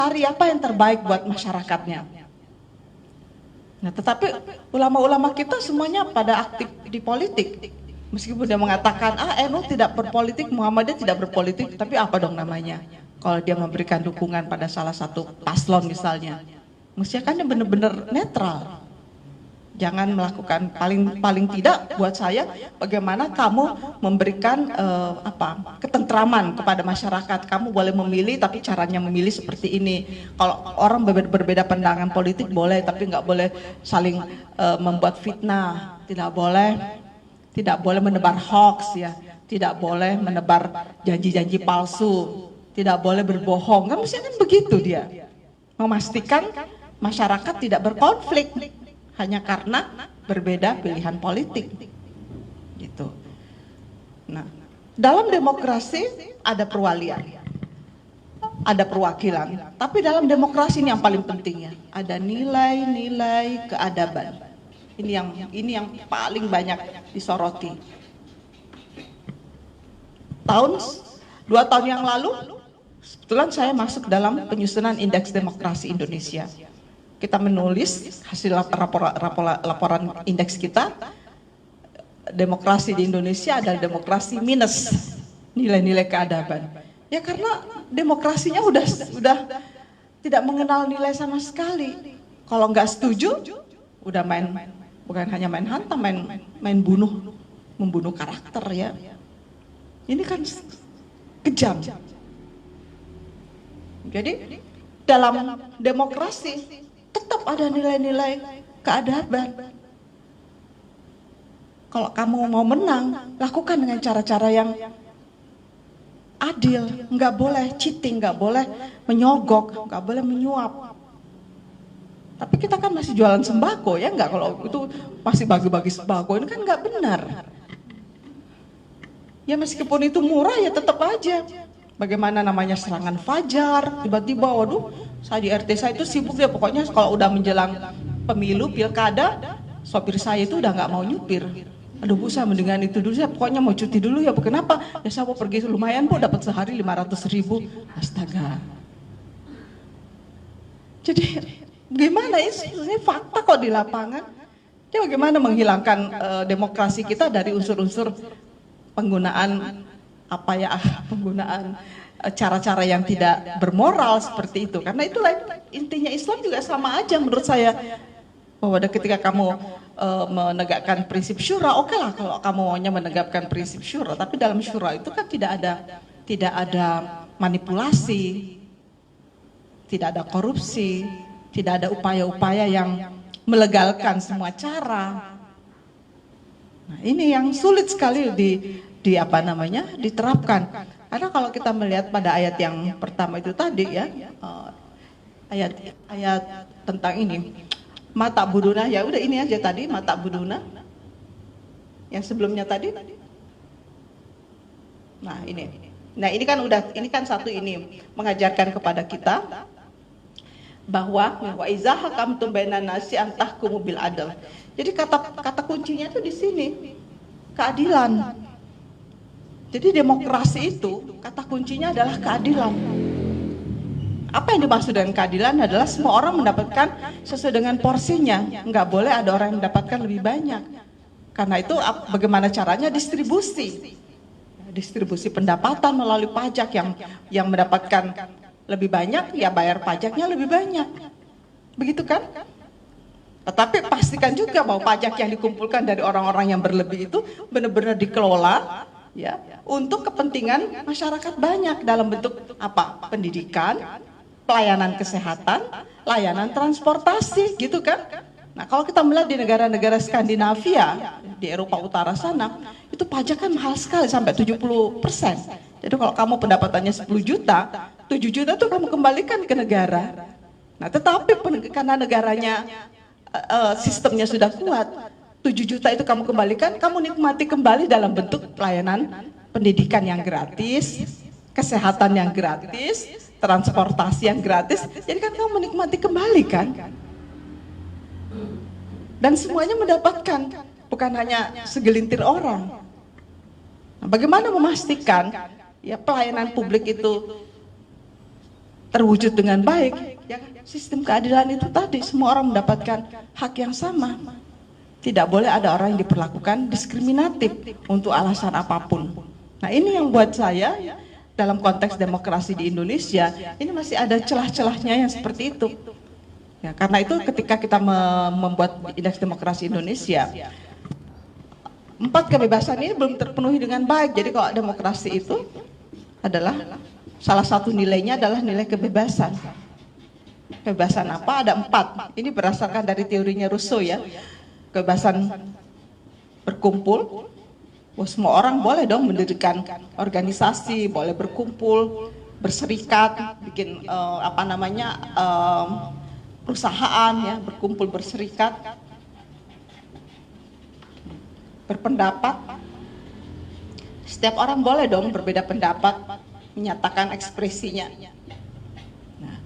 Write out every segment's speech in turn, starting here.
cari apa yang terbaik buat masyarakatnya. Nah, tetapi ulama-ulama kita semuanya pada aktif di politik. Meskipun dia mengatakan, NU tidak berpolitik, Muhammadiyah tidak berpolitik, tapi apa dong namanya? Kalau dia memberikan dukungan pada salah satu paslon misalnya, mestinya kan dia benar-benar netral. Jangan melakukan paling tidak buat saya bagaimana kamu memberikan ketentraman kepada masyarakat. Kamu boleh memilih tapi caranya memilih seperti ini. Kalau orang berbeda pandangan politik boleh, tapi nggak boleh saling membuat fitnah. Tidak boleh menebar hoax ya. Tidak boleh menebar janji-janji palsu. Tidak boleh berbohong. Kan mestinya kan begitu dia. Memastikan masyarakat tidak berkonflik hanya karena berbeda pilihan politik gitu. Nah, dalam demokrasi ada perwalian, ada perwakilan, tapi dalam demokrasi ini yang paling pentingnya ada nilai-nilai keadaban. Ini yang paling banyak disoroti. 2 tahun yang lalu kebetulan saya masuk dalam penyusunan Indeks Demokrasi Indonesia. Kita menulis hasil laporan indeks kita, demokrasi di Indonesia adalah demokrasi minus nilai-nilai keadaban. Ya karena demokrasinya udah tidak mengenal nilai sama sekali. Kalau nggak setuju, udah bukan hanya main hantam, main membunuh karakter ya. Ini kan kejam. Jadi dalam demokrasi tetap ada nilai-nilai keadaban. Kalau kamu mau menang, lakukan dengan cara-cara yang adil. Nggak boleh cheating, nggak boleh menyogok, nggak boleh menyuap. Tapi kita kan masih jualan sembako ya, nggak? Kalau itu masih bagi-bagi sembako, ini kan nggak benar. Ya meskipun itu murah ya tetap aja. Bagaimana namanya serangan fajar, tiba-tiba waduh saya di RT saya itu sibuk deh, pokoknya kalau udah menjelang pemilu, pilkada, sopir saya itu udah nggak mau nyupir. Aduh Bu, saya mendingan itu dulu, saya pokoknya mau cuti dulu ya Bu. Kenapa? Ya saya mau pergi, lumayan Bu, dapat sehari 500.000. Astaga. Jadi gimana ini fakta kok di lapangan. Ya bagaimana menghilangkan demokrasi kita dari unsur-unsur penggunaan penggunaan cara-cara yang tidak bermoral seperti itu. Karena itulah intinya Islam juga sama aja menurut saya. Bahwa ketika kamu menegakkan prinsip syura, oke lah kalau kamu maunya menegakkan prinsip syura, tapi dalam syura itu kan tidak ada manipulasi, tidak ada korupsi, tidak ada upaya-upaya yang melegalkan semua cara. Nah, ini yang sulit sekali diterapkan. Karena kalau kita melihat pada ayat yang pertama itu tadi ya, ayat tentang ini, mata buduna, ya udah ini aja tadi, mata buduna. Yang sebelumnya tadi. Nah, ini kan satu ini mengajarkan kepada kita bahwa wa iza hakamtum bainan nasi an tahkumu bil adl. Jadi kata kuncinya itu di sini, keadilan. Jadi demokrasi itu kata kuncinya adalah keadilan. Apa yang dimaksud dengan keadilan adalah semua orang mendapatkan sesuai dengan porsinya. Nggak boleh ada orang yang mendapatkan lebih banyak. Karena itu bagaimana caranya distribusi pendapatan melalui pajak, yang mendapatkan lebih banyak ya bayar pajaknya lebih banyak. Begitu kan? Tetapi pastikan juga bahwa pajak yang dikumpulkan dari orang-orang yang berlebih itu benar-benar dikelola ya untuk kepentingan masyarakat banyak dalam bentuk apa? Pendidikan, pelayanan kesehatan, layanan transportasi, gitu kan? Nah, kalau kita melihat di negara-negara Skandinavia, di Eropa Utara sana, itu pajak kan mahal sekali sampai 70%. Jadi kalau kamu pendapatannya 10 juta, 7 juta itu kamu kembalikan ke negara. Nah, tetapi karena negaranya sistemnya sudah kuat, 7 juta itu kamu kembalikan, kamu nikmati kembali dalam bentuk pelayanan pendidikan yang gratis, kesehatan yang gratis, transportasi yang gratis. Jadi kan kamu menikmati kembali kan? Dan semuanya mendapatkan, bukan hanya segelintir orang. Nah, bagaimana memastikan ya pelayanan publik itu terwujud dengan baik, ya kan? Sistem keadilan itu tadi semua orang mendapatkan hak yang sama. Tidak boleh ada orang yang diperlakukan diskriminatif untuk alasan apapun. Nah, ini yang buat saya dalam konteks demokrasi di Indonesia ini masih ada celah-celahnya yang seperti itu. Ya, karena itu ketika kita membuat indeks demokrasi Indonesia, 4 kebebasan ini belum terpenuhi dengan baik. Jadi kalau demokrasi itu adalah salah satu nilainya adalah nilai kebebasan. Kebebasan apa? Ada 4. Ini berdasarkan dari teorinya Rousseau ya. Kebebasan berkumpul. Semua orang boleh dong mendirikan organisasi, boleh berkumpul, berserikat, bikin perusahaan ya, berkumpul berserikat, berpendapat. Setiap orang boleh dong berbeda pendapat, menyatakan ekspresinya. Nah,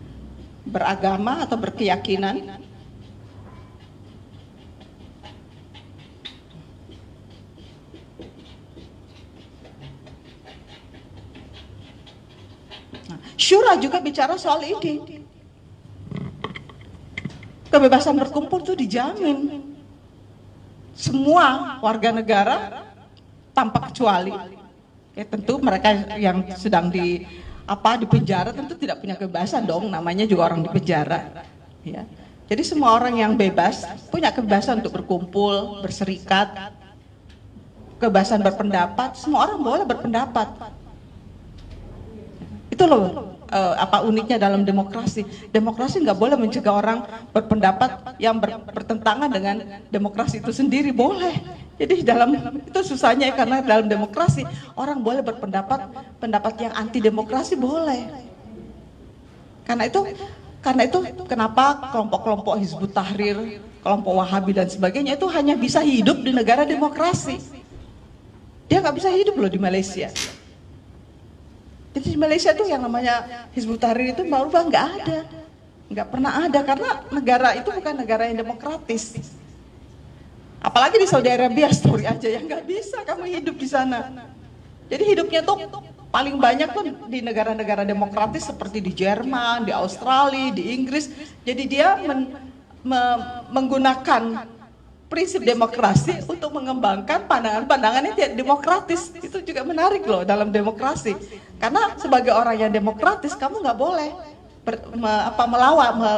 beragama atau berkeyakinan. Syura juga bicara soal ini. Kebebasan berkumpul itu dijamin. Semua warga negara tanpa kecuali. Ya, tentu mereka yang sedang di penjara tentu tidak punya kebebasan dong, namanya juga orang di penjara. Ya. Jadi semua orang yang bebas punya kebebasan untuk berkumpul, berserikat, kebebasan berpendapat, semua orang boleh berpendapat. Itu loh uniknya dalam demokrasi. Demokrasi nggak boleh mencegah orang berpendapat yang bertentangan dengan demokrasi itu sendiri, boleh. Jadi itu susahnya karena dalam demokrasi orang boleh berpendapat yang anti demokrasi boleh. Karena itu kenapa kelompok-kelompok Hizbut Tahrir, kelompok Wahabi dan sebagainya itu hanya bisa hidup di negara demokrasi. Dia nggak bisa hidup loh di Malaysia. Jadi di Malaysia tuh yang namanya Hizbut Tahrir itu berubah nggak pernah ada karena negara itu bukan negara yang demokratis. Apalagi di Saudi Arabia story aja yang nggak bisa kamu hidup di sana. Jadi hidupnya tuh paling banyak tuh di negara-negara demokratis seperti di Jerman, di Australia, di Inggris. Jadi dia menggunakan prinsip demokrasi untuk mengembangkan pandangan-pandangan yang tidak demokratis. Itu juga menarik loh dalam demokrasi. Karena sebagai orang yang demokratis, kamu nggak boleh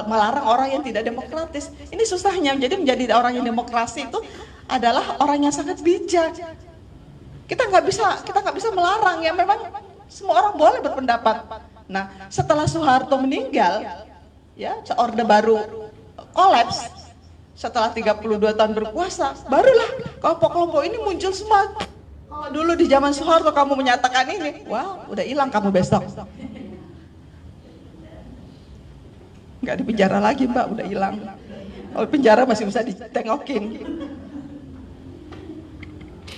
melarang orang yang tidak demokratis. Ini susahnya. Jadi menjadi orang yang demokrasi itu adalah orang yang sangat bijak. Kita nggak bisa melarang ya. Memang semua orang boleh berpendapat. Nah, setelah Soeharto meninggal, ya Orde Baru kolaps. Setelah 32 tahun berkuasa, barulah kelompok-kelompok ini muncul semua. Kalau dulu di zaman Soeharto kamu menyatakan ini, wow, udah hilang kamu besok. Nggak di penjara lagi Mbak, udah hilang. Kalau penjara masih bisa ditengokin.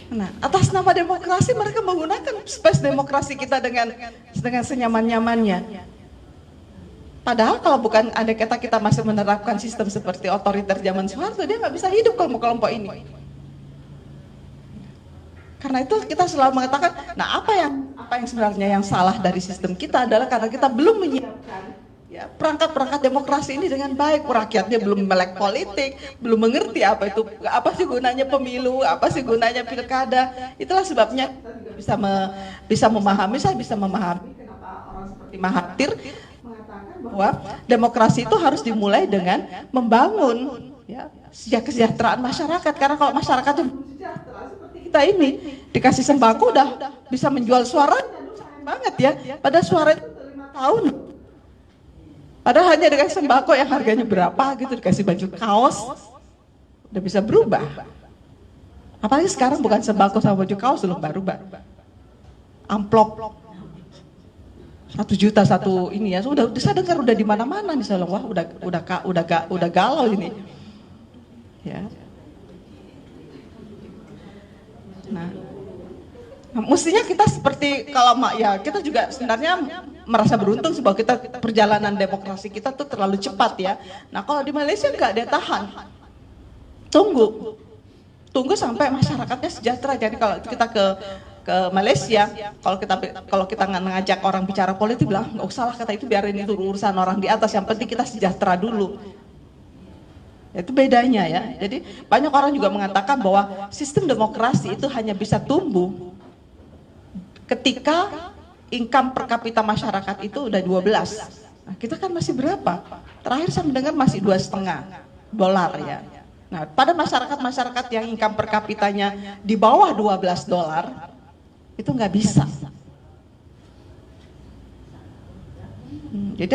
Nah, atas nama demokrasi mereka menggunakan space demokrasi kita dengan senyaman-nyamannya. Padahal kalau bukan andai kata kita masih menerapkan sistem seperti otoriter zaman Soeharto, dia nggak bisa hidup kelompok-kelompok ini. Karena itu kita selalu mengatakan, nah apa yang sebenarnya yang salah dari sistem kita adalah karena kita belum menyiapkan ya perangkat-perangkat demokrasi ini dengan baik. Rakyatnya belum melek politik, belum mengerti apa sih gunanya pemilu, apa sih gunanya pilkada. Itulah sebabnya kita bisa memahami kenapa orang seperti Mahathir bahwa demokrasi itu harus dimulai dengan membangun ya kesejahteraan masyarakat. Karena kalau masyarakatnya sejahtera seperti kita ini dikasih sembako udah bisa menjual suara banget ya. Pada suara itu 5 tahun. Padahal hanya dikasih sembako yang harganya berapa gitu, dikasih baju kaos udah bisa berubah. Apalagi sekarang bukan sembako sama baju kaos loh, berubah. Amplop 1 juta satu ini ya, sudah saya dengar udah di mana-mana nih, saya wah udah galau ini. Ya. Nah, mestinya kita seperti kalau ya kita juga sebenarnya merasa beruntung sebab kita perjalanan demokrasi kita tuh terlalu cepat ya. Nah, kalau di Malaysia enggak, dia tahan. Tunggu sampai masyarakatnya sejahtera. Jadi kalau kita ke ke Malaysia, kalau kita nggak ngajak orang bicara politik, bilang nggak usah lah, kata itu biarin, itu urusan orang di atas, yang penting kita sejahtera dulu. Itu bedanya ya. Jadi banyak orang juga mengatakan bahwa sistem demokrasi itu hanya bisa tumbuh ketika income per kapita masyarakat itu udah 12. Nah, kita kan masih berapa? Terakhir saya mendengar masih $2,5 ya. Nah, pada masyarakat yang income per kapitanya di bawah $12, itu nggak bisa. Jadi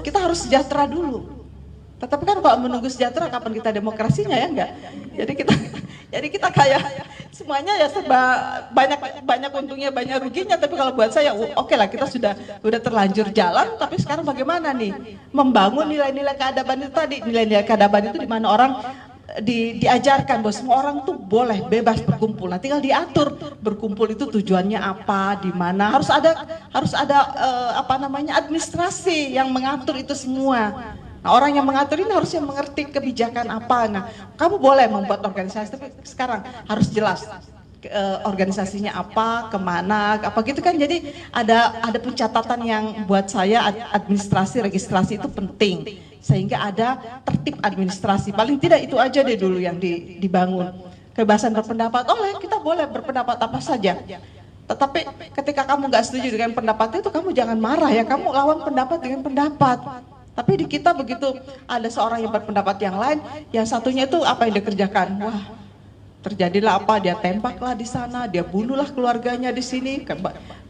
kita harus sejahtera dulu. Tetapi kan kalau menunggu sejahtera, kapan kita demokrasinya, ya enggak? Jadi kita kayak semuanya ya serba banyak untungnya, banyak ruginya. Tapi kalau buat saya, oke lah, kita sudah terlanjur jalan. Tapi sekarang bagaimana nih membangun nilai-nilai keadaban itu tadi? Nilai-nilai keadaban itu di mana orang diajarkan bahwa semua orang tuh boleh bebas berkumpul. Nah, tinggal diatur berkumpul itu tujuannya apa, di mana. Harus ada administrasi yang mengatur itu semua. Nah, orang yang mengatur ini harusnya mengerti kebijakan apa. Nah, kamu boleh membuat organisasi, tapi sekarang harus jelas organisasinya apa, kemana, apa gitu kan. Jadi ada pencatatan yang buat saya administrasi, registrasi itu penting, sehingga ada tertib administrasi. Paling tidak itu aja deh dulu yang dibangun. Kebebasan berpendapat, kita boleh berpendapat apa saja. Tetapi ketika kamu nggak setuju dengan pendapat itu, kamu jangan marah ya, kamu lawan pendapat dengan pendapat. Tapi di kita begitu ada seorang yang berpendapat yang lain, yang satunya itu apa yang dikerjakan? Wah, terjadilah apa? Dia tembaklah di sana, dia bunuhlah keluarganya di sini.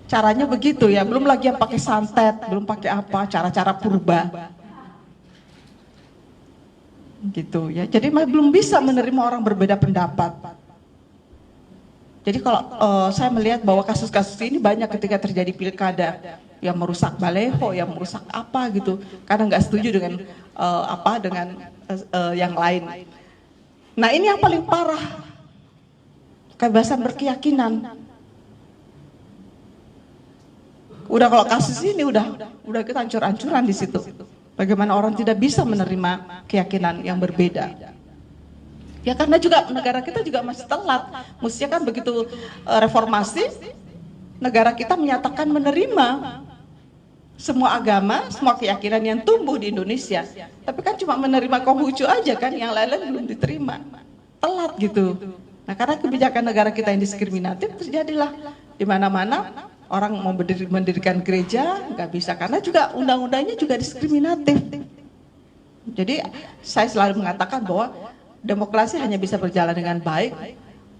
Caranya begitu ya, belum lagi yang pakai santet, belum pakai apa, cara-cara purba. Gitu ya. Jadi belum bisa menerima orang berbeda pendapat. Jadi kalau saya melihat bahwa kasus-kasus ini banyak ketika terjadi pilkada, yang merusak baleho, yang merusak apa gitu, karena nggak setuju dengan yang lain. Nah, ini yang paling parah, kebebasan berkeyakinan. Udah kalau kasus ini udah kita hancur-hancuran di situ. Bagaimana orang tidak bisa menerima keyakinan yang berbeda. Ya karena juga negara kita juga masih telat. Mestinya kan begitu reformasi, negara kita menyatakan menerima semua agama, semua keyakinan yang tumbuh di Indonesia. Tapi kan cuma menerima Konghucu aja kan, yang lain-lain belum diterima. Telat gitu. Nah, karena kebijakan negara kita yang diskriminatif, terjadilah di mana-mana orang mau mendirikan gereja nggak bisa, karena juga undang-undangnya juga diskriminatif. Jadi saya selalu mengatakan bahwa demokrasi hanya bisa berjalan dengan baik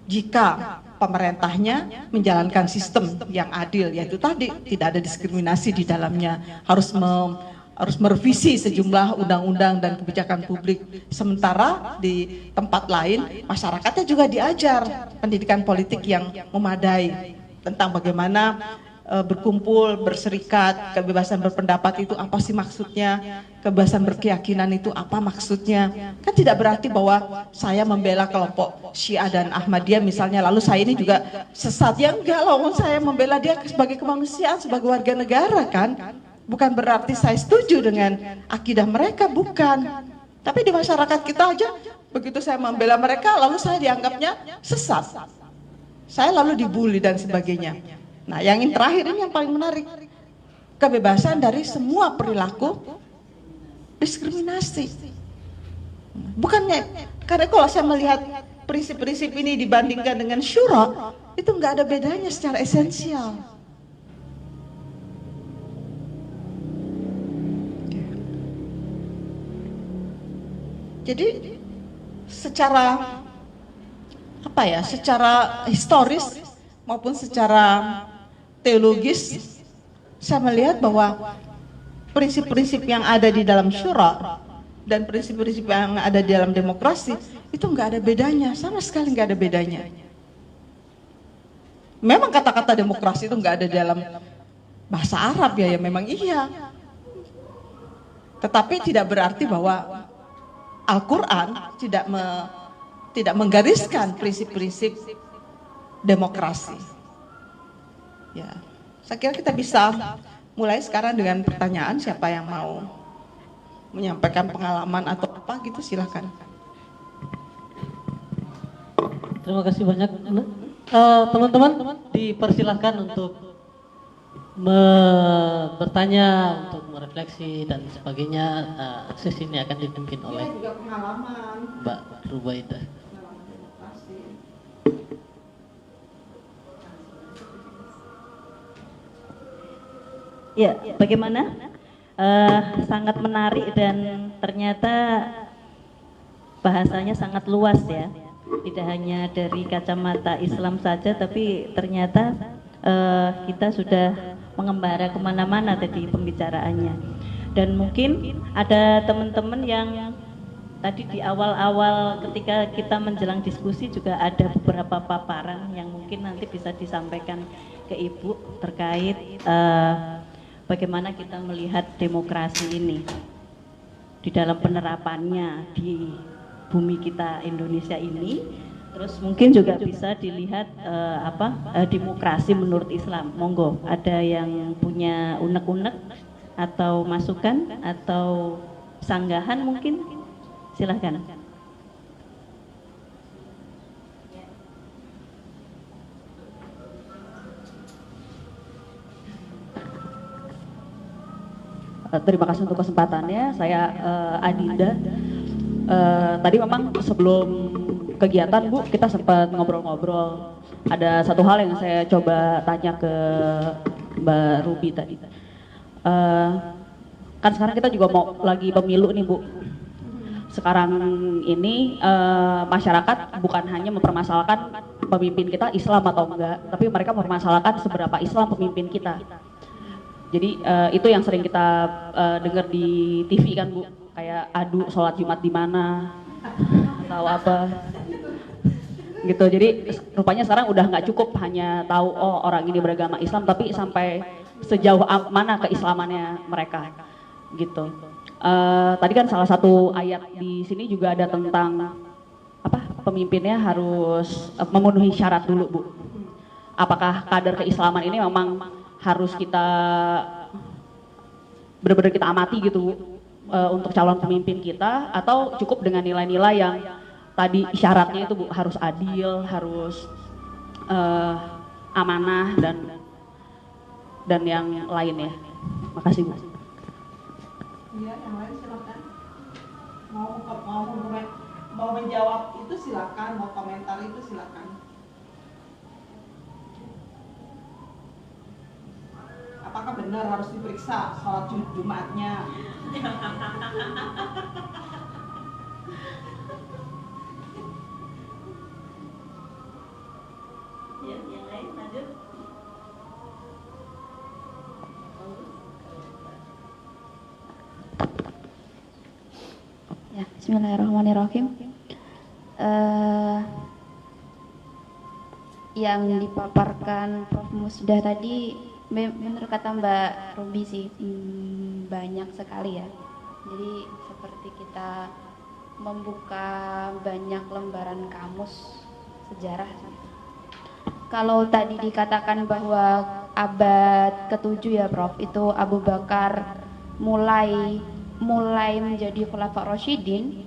jika pemerintahnya menjalankan sistem yang adil, yaitu tadi tidak ada diskriminasi di dalamnya, harus merevisi sejumlah undang-undang dan kebijakan publik. Sementara di tempat lain masyarakatnya juga diajar pendidikan politik yang memadai tentang bagaimana berkumpul, berserikat, kebebasan berpendapat itu apa sih maksudnya, kebebasan berkeyakinan itu apa maksudnya. Kan tidak berarti bahwa saya membela kelompok Syiah dan Ahmadiyah misalnya, lalu saya ini juga sesat. Ya enggak loh, saya membela dia sebagai kemanusiaan, sebagai warga negara kan. Bukan berarti saya setuju dengan akidah mereka, bukan. Tapi di masyarakat kita aja, begitu saya membela mereka, lalu saya dianggapnya sesat. Saya lalu dibully dan sebagainya. Nah, yang terakhir ini yang paling menarik, kebebasan dari semua perilaku diskriminasi. Bukannya, karena kalau saya melihat prinsip-prinsip ini dibandingkan dengan syura, itu nggak ada bedanya secara esensial. Jadi secara historis maupun secara teologis, saya melihat bahwa prinsip-prinsip yang ada di dalam syura dan prinsip-prinsip yang ada di dalam demokrasi itu nggak ada bedanya, sama sekali nggak ada bedanya. Memang kata-kata demokrasi itu nggak ada di dalam bahasa Arab ya memang iya. Tetapi tidak berarti bahwa Al-Quran tidak menggariskan prinsip-prinsip demokrasi. Ya, saya kira kita bisa mulai sekarang dengan pertanyaan, siapa yang mau menyampaikan pengalaman atau apa gitu, silakan. Terima kasih banyak. Teman-teman dipersilahkan untuk bertanya, untuk merefleksi dan sebagainya. Sesi ini akan dipimpin oleh juga pengalaman Mbak Rubaidah. demokrasi. Ya, bagaimana? Sangat menarik dan ternyata bahasanya sangat luas ya. Tidak hanya dari kacamata Islam saja, tapi ternyata kita sudah mengembara kemana-mana tadi pembicaraannya. Dan mungkin ada teman-teman yang tadi di awal-awal ketika kita menjelang diskusi juga ada beberapa paparan yang mungkin nanti bisa disampaikan ke Ibu terkait bagaimana kita melihat demokrasi ini di dalam penerapannya di bumi kita Indonesia ini. Terus mungkin juga bisa dilihat demokrasi menurut Islam. Monggo, ada yang punya unek-unek atau masukan atau sanggahan mungkin, silahkan. Terima kasih untuk kesempatannya. Saya Adinda. Tadi memang sebelum kegiatan Bu, kita sempat ngobrol-ngobrol. Ada satu hal yang saya coba tanya ke Mbak Ruby tadi. Kan sekarang kita juga mau lagi pemilu nih Bu. Sekarang ini masyarakat bukan hanya mempermasalahkan pemimpin kita Islam atau enggak, tapi mereka mempermasalahkan seberapa Islam pemimpin kita. Jadi itu yang sering kita dengar di TV kan Bu, kayak adu sholat Jumat di mana atau apa gitu. Jadi rupanya sekarang udah nggak cukup hanya tahu oh orang ini beragama Islam, tapi sampai sejauh mana keislamannya mereka gitu. Tadi kan salah satu ayat di sini juga ada tentang apa, pemimpinnya harus memenuhi syarat dulu Bu. Apakah kadar keislaman ini memang harus kita benar-benar kita amati gitu Bu, untuk calon pemimpin kita, atau cukup dengan nilai-nilai yang tadi syaratnya itu Bu, harus adil, harus amanah dan yang lainnya. Makasih Bu. Iya, yang lain silakan. Mau menjawab itu silakan, mau komentar itu silakan. Apakah benar harus diperiksa sholat Jumatnya? Ya, yang lain lanjut. Ya, Bismillahirrahmanirrahim. Yang dipaparkan Prof. Musdah tadi benar kata Mbak Ruby sih, banyak sekali ya. Jadi seperti kita membuka banyak lembaran kamus sejarah. Kalau tadi dikatakan bahwa abad ke-7 ya Prof, itu Abu Bakar mulai menjadi Khulafa Rasyidin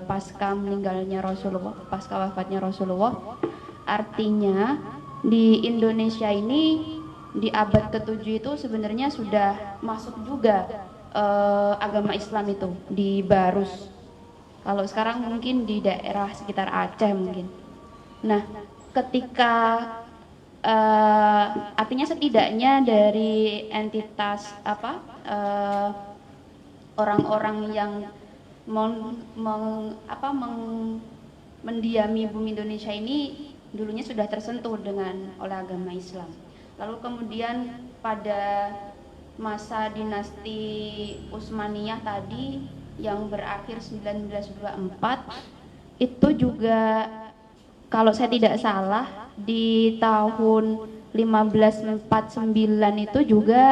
pasca meninggalnya Rasulullah, pasca wafatnya Rasulullah. Artinya di Indonesia ini di abad ke-7 itu sebenarnya sudah masuk juga agama Islam itu di Barus. Kalau sekarang mungkin di daerah sekitar Aceh mungkin. Nah, ketika artinya setidaknya dari entitas orang-orang yang mendiami bumi Indonesia ini dulunya sudah tersentuh oleh agama Islam. Lalu kemudian pada masa dinasti Utsmaniyah tadi yang berakhir 1924 itu juga kalau saya tidak salah di tahun 1549 itu juga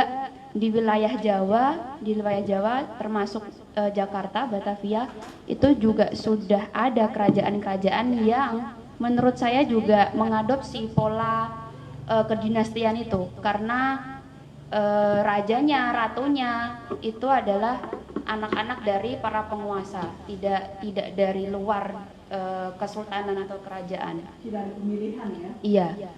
di wilayah Jawa termasuk Jakarta, Batavia itu juga sudah ada kerajaan-kerajaan yang menurut saya juga mengadopsi pola kedinastian itu, karena ratunya itu adalah anak-anak dari para penguasa, tidak dari luar kesultanan atau kerajaan. Tidak ada pemilihan ya? Iya.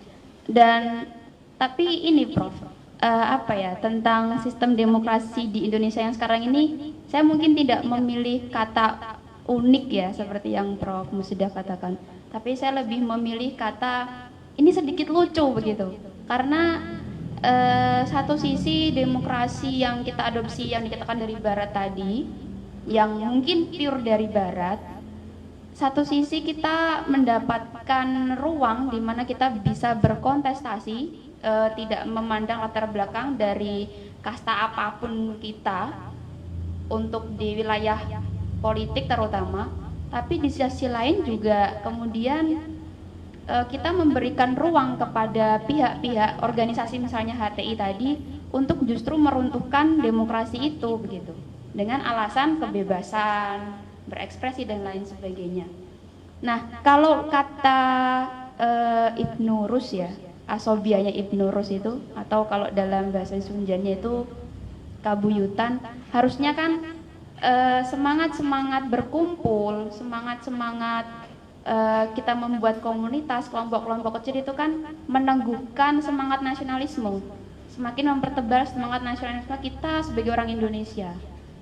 Dan tapi ini Prof, apa ya, tentang sistem demokrasi di Indonesia yang sekarang ini, saya mungkin tidak memilih kata unik ya seperti yang Prof Musda katakan, tapi saya lebih memilih kata ini sedikit lucu begitu, karena satu sisi demokrasi yang kita adopsi yang dikatakan dari Barat tadi, yang mungkin pure dari Barat, satu sisi kita mendapatkan ruang di mana kita bisa berkontestasi, tidak memandang latar belakang dari kasta apapun kita untuk di wilayah politik terutama, tapi di sisi lain juga kemudian kita memberikan ruang kepada pihak-pihak organisasi misalnya HTI tadi untuk justru meruntuhkan demokrasi itu begitu, dengan alasan kebebasan berekspresi dan lain sebagainya. Nah, kalau kata Ibnu Rus ya, asobianya Ibnu Rus itu, atau kalau dalam bahasa Sunjannya itu kabuyutan, harusnya kan semangat-semangat berkumpul, semangat-semangat kita membuat komunitas, kelompok-kelompok kecil itu kan meneguhkan semangat nasionalisme, semakin mempertebal semangat nasionalisme kita sebagai orang Indonesia.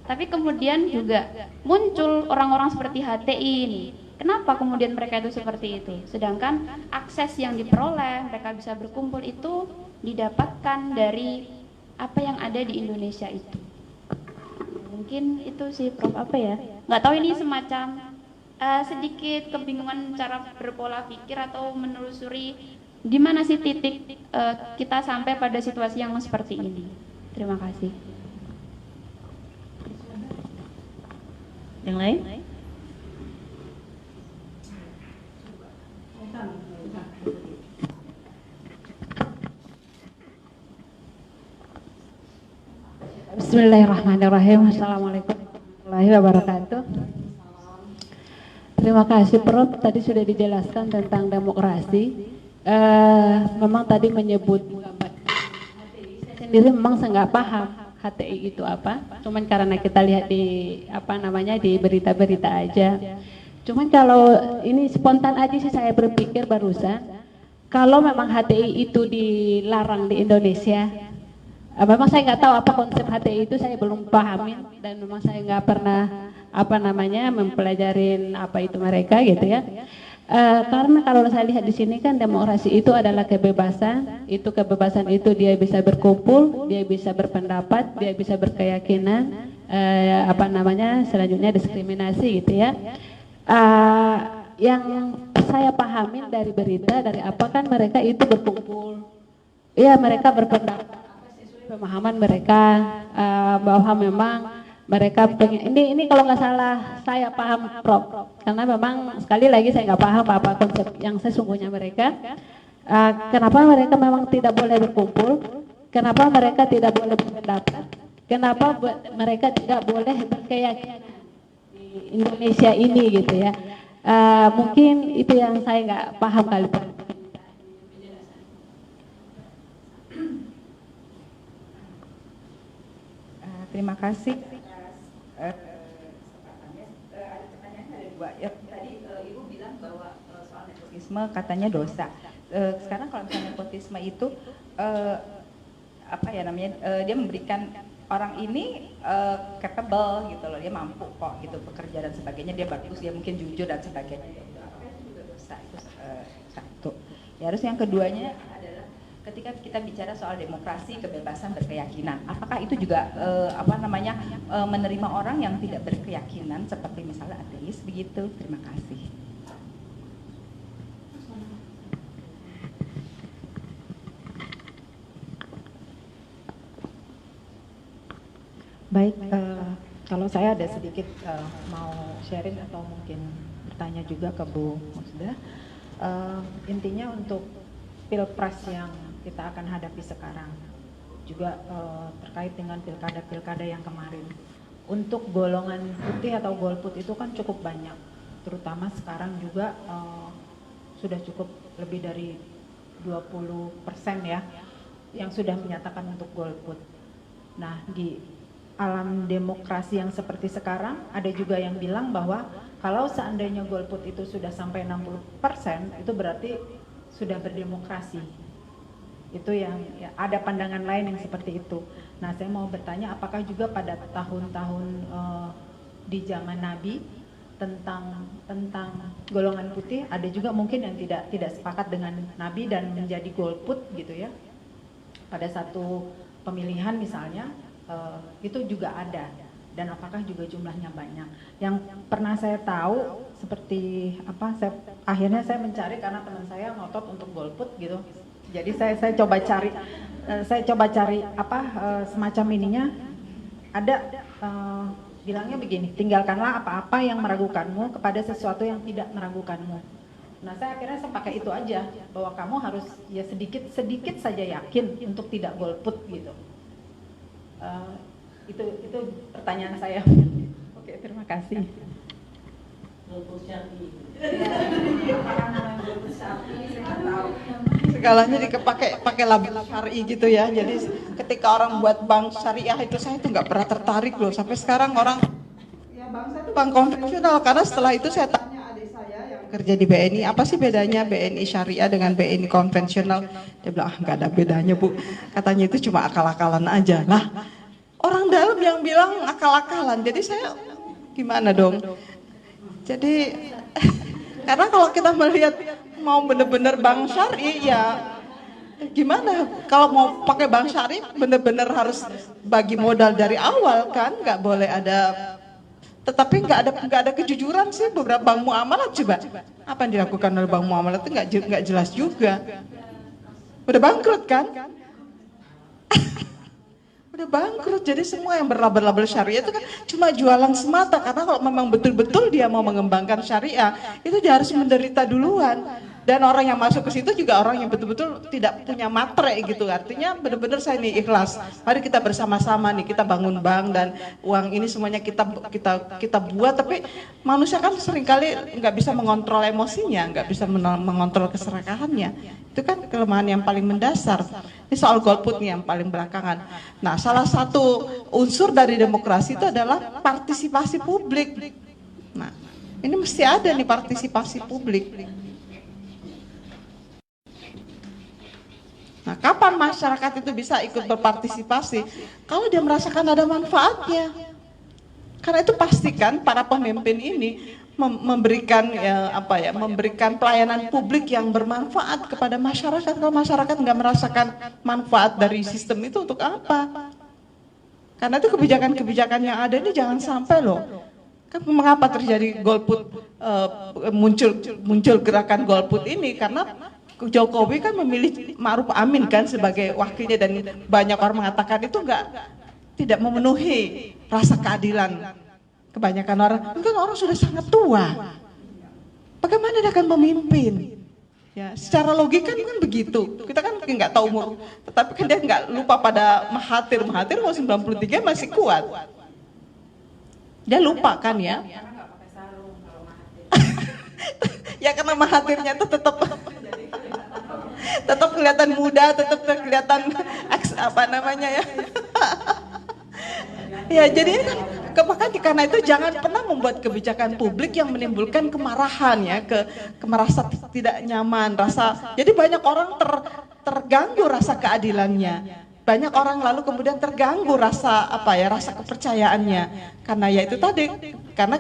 Tapi kemudian juga muncul orang-orang seperti HTI ini. Kenapa kemudian mereka itu seperti itu? Sedangkan akses yang diperoleh, mereka bisa berkumpul itu didapatkan dari apa yang ada di Indonesia itu. Mungkin itu sih Prof, apa ya? Nggak tahu ini semacam sedikit kebingungan cara berpola pikir atau menelusuri di mana sih titik kita sampai pada situasi yang seperti ini. Terima kasih. Yang lain? Bismillahirrahmanirrahim. Assalamualaikum warahmatullahi wabarakatuh. Terima kasih Prof, tadi sudah dijelaskan tentang demokrasi. Memang tadi menyebut HTI, saya sendiri memang saya nggak paham HTI itu apa. Cuman karena kita lihat di di berita-berita aja. Cuman kalau ini spontan aja sih saya berpikir barusan, kalau memang HTI itu dilarang di Indonesia, memang saya nggak tahu apa konsep HTI itu, saya belum pahamin dan memang saya nggak pernah mempelajarin apa itu mereka gitu ya. Karena kalau saya lihat di sini kan demokrasi itu adalah kebebasan, kebebasan itu dia bisa berkumpul, dia bisa berpendapat, dia bisa berkeyakinan, selanjutnya diskriminasi gitu ya. Yang saya pahamin dari berita, dari apa kan mereka itu berkumpul, ya mereka berpendapat sesuai pemahaman mereka, bahwa memang mereka pengen, ini kalau nggak salah saya paham Prof, karena memang sekali lagi saya nggak paham apa konsep yang sesungguhnya mereka. Kenapa mereka memang tidak boleh berkumpul, kenapa mereka tidak boleh berpendapat, kenapa mereka tidak boleh berkeyakinan di Indonesia ini gitu ya. Mungkin itu yang saya nggak paham kali Pak. Terima kasih. Ada dua ya. Tadi Ibu bilang bahwa soal nepotisme katanya dosa. Sekarang kalau misalnya nepotisme itu dia memberikan orang ini capable gitu loh, dia mampu kok gitu bekerja dan sebagainya, dia bagus, dia mungkin jujur dan sebagainya. Itu juga dosa, itu satu. Ya, harus yang keduanya adalah ketika kita bicara soal demokrasi, kebebasan berkeyakinan, apakah itu juga menerima orang yang tidak berkeyakinan seperti misalnya ateis begitu? Terima kasih. Baik, kalau saya ada sedikit mau sharing atau mungkin bertanya juga ke Bu Musda. Intinya untuk pilpres yang kita akan hadapi sekarang, juga terkait dengan pilkada-pilkada yang kemarin. Untuk golongan putih atau golput itu kan cukup banyak, terutama sekarang juga sudah cukup lebih dari 20% ya, yang sudah menyatakan untuk golput. Nah, di alam demokrasi yang seperti sekarang, ada juga yang bilang bahwa kalau seandainya golput itu sudah sampai 60%, itu berarti sudah berdemokrasi. Itu yang ya, ada pandangan lain yang seperti itu. Nah, saya mau bertanya apakah juga pada tahun-tahun di zaman Nabi tentang golongan putih ada juga mungkin yang tidak sepakat dengan Nabi dan menjadi golput gitu ya. Pada satu pemilihan misalnya itu juga ada. Dan apakah juga jumlahnya banyak? Yang pernah saya tahu seperti apa? Akhirnya saya mencari karena teman saya ngotot untuk golput gitu. Jadi saya coba cari apa semacam ininya. Ada bilangnya begini, tinggalkanlah apa-apa yang meragukanmu kepada sesuatu yang tidak meragukanmu. Nah, saya akhirnya pakai itu aja, bahwa kamu harus ya sedikit saja yakin untuk tidak golput gitu. Itu pertanyaan saya. Oke, terima kasih. Segalanya pakai label syar'i gitu ya. Jadi ketika orang buat bank syariah itu saya itu nggak pernah tertarik loh. Sampai sekarang orang ya bank saya itu bank konvensional, karena setelah itu saya tanya adik saya yang kerja di BNI, apa sih bedanya BNI syariah dengan BNI konvensional? Dia bilang nggak ada bedanya Bu. Katanya itu cuma akal-akalan aja. Lah, orang dalam yang bilang akal-akalan. Jadi saya gimana dong? Jadi karena kalau kita melihat mau benar-benar bank syari ya gimana? Kalau mau pakai bank syari benar-benar harus bagi modal dari awal kan, nggak boleh ada. Tetapi nggak ada kejujuran sih beberapa bank muamalat. Coba apa yang dilakukan oleh bank muamalat itu nggak jelas juga. Udah bangkrut kan? Udah bangkrut. Jadi semua yang berlabel-label syariah itu kan cuma jualan semata, karena kalau memang betul-betul dia mau mengembangkan syariah itu dia harus menderita duluan. Dan orang yang masuk ke situ juga orang yang betul-betul tidak punya matre gitu. Artinya benar-benar saya nih ikhlas. Mari kita bersama-sama nih, kita bangun bank dan uang ini semuanya kita buat. Tapi manusia kan seringkali nggak bisa mengontrol emosinya, nggak bisa mengontrol keserakahannya. Itu kan kelemahan yang paling mendasar. Ini soal golput nih yang paling belakangan. Nah, salah satu unsur dari demokrasi itu adalah partisipasi publik. Nah, ini mesti ada nih partisipasi publik. Nah, kapan masyarakat itu bisa ikut berpartisipasi? Kalau dia merasakan ada manfaatnya. Karena itu pastikan para pemimpin ini memberikan memberikan pelayanan publik yang bermanfaat kepada masyarakat. Kalau masyarakat nggak merasakan manfaat dari sistem itu, untuk apa? Karena itu kebijakan-kebijakan yang ada ini jangan sampai loh. Kan mengapa terjadi golput, muncul gerakan golput ini? Karena Jokowi kan memilih Ma'ruf Amin kan sebagai wakilnya, dan banyak orang mengatakan itu tidak memenuhi rasa keadilan. Kebanyakan orang sudah sangat tua. Bagaimana dia akan memimpin? Ya, secara logika kan begitu. Kita kan nggak tahu umur, tetapi kan dia nggak lupa pada Mahathir. Mahathir umur 93 masih kuat. Dia lupa kan ya? Ya karena Mahathirnya itu tetap kelihatan muda, tetap kelihatan apa namanya ya. Ya jadi makanya karena itu jangan pernah membuat kebijakan publik yang menimbulkan kemarahan ya, merasa tidak nyaman, jadi banyak orang terganggu rasa keadilannya. Banyak orang lalu kemudian terganggu rasa kepercayaannya, karena ya itu tadi, karena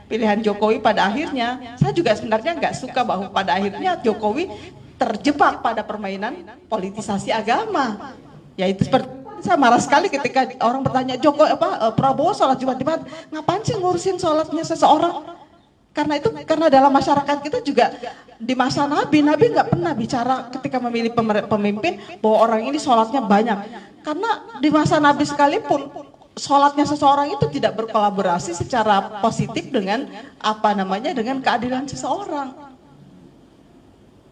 pilihan Jokowi pada akhirnya, saya juga sebenarnya nggak suka bahwa pada akhirnya Jokowi terjebak pada permainan politisasi agama. Ya itu seperti, saya marah sekali ketika orang bertanya Prabowo sholat Jumat di mana? Ngapain sih ngurusin sholatnya seseorang? Karena dalam masyarakat kita juga di masa Nabi nggak pernah bicara ketika memilih pemimpin bahwa orang ini sholatnya banyak. Karena di masa Nabi sekalipun sholatnya seseorang itu tidak berkolaborasi secara positif dengan dengan keadilan seseorang.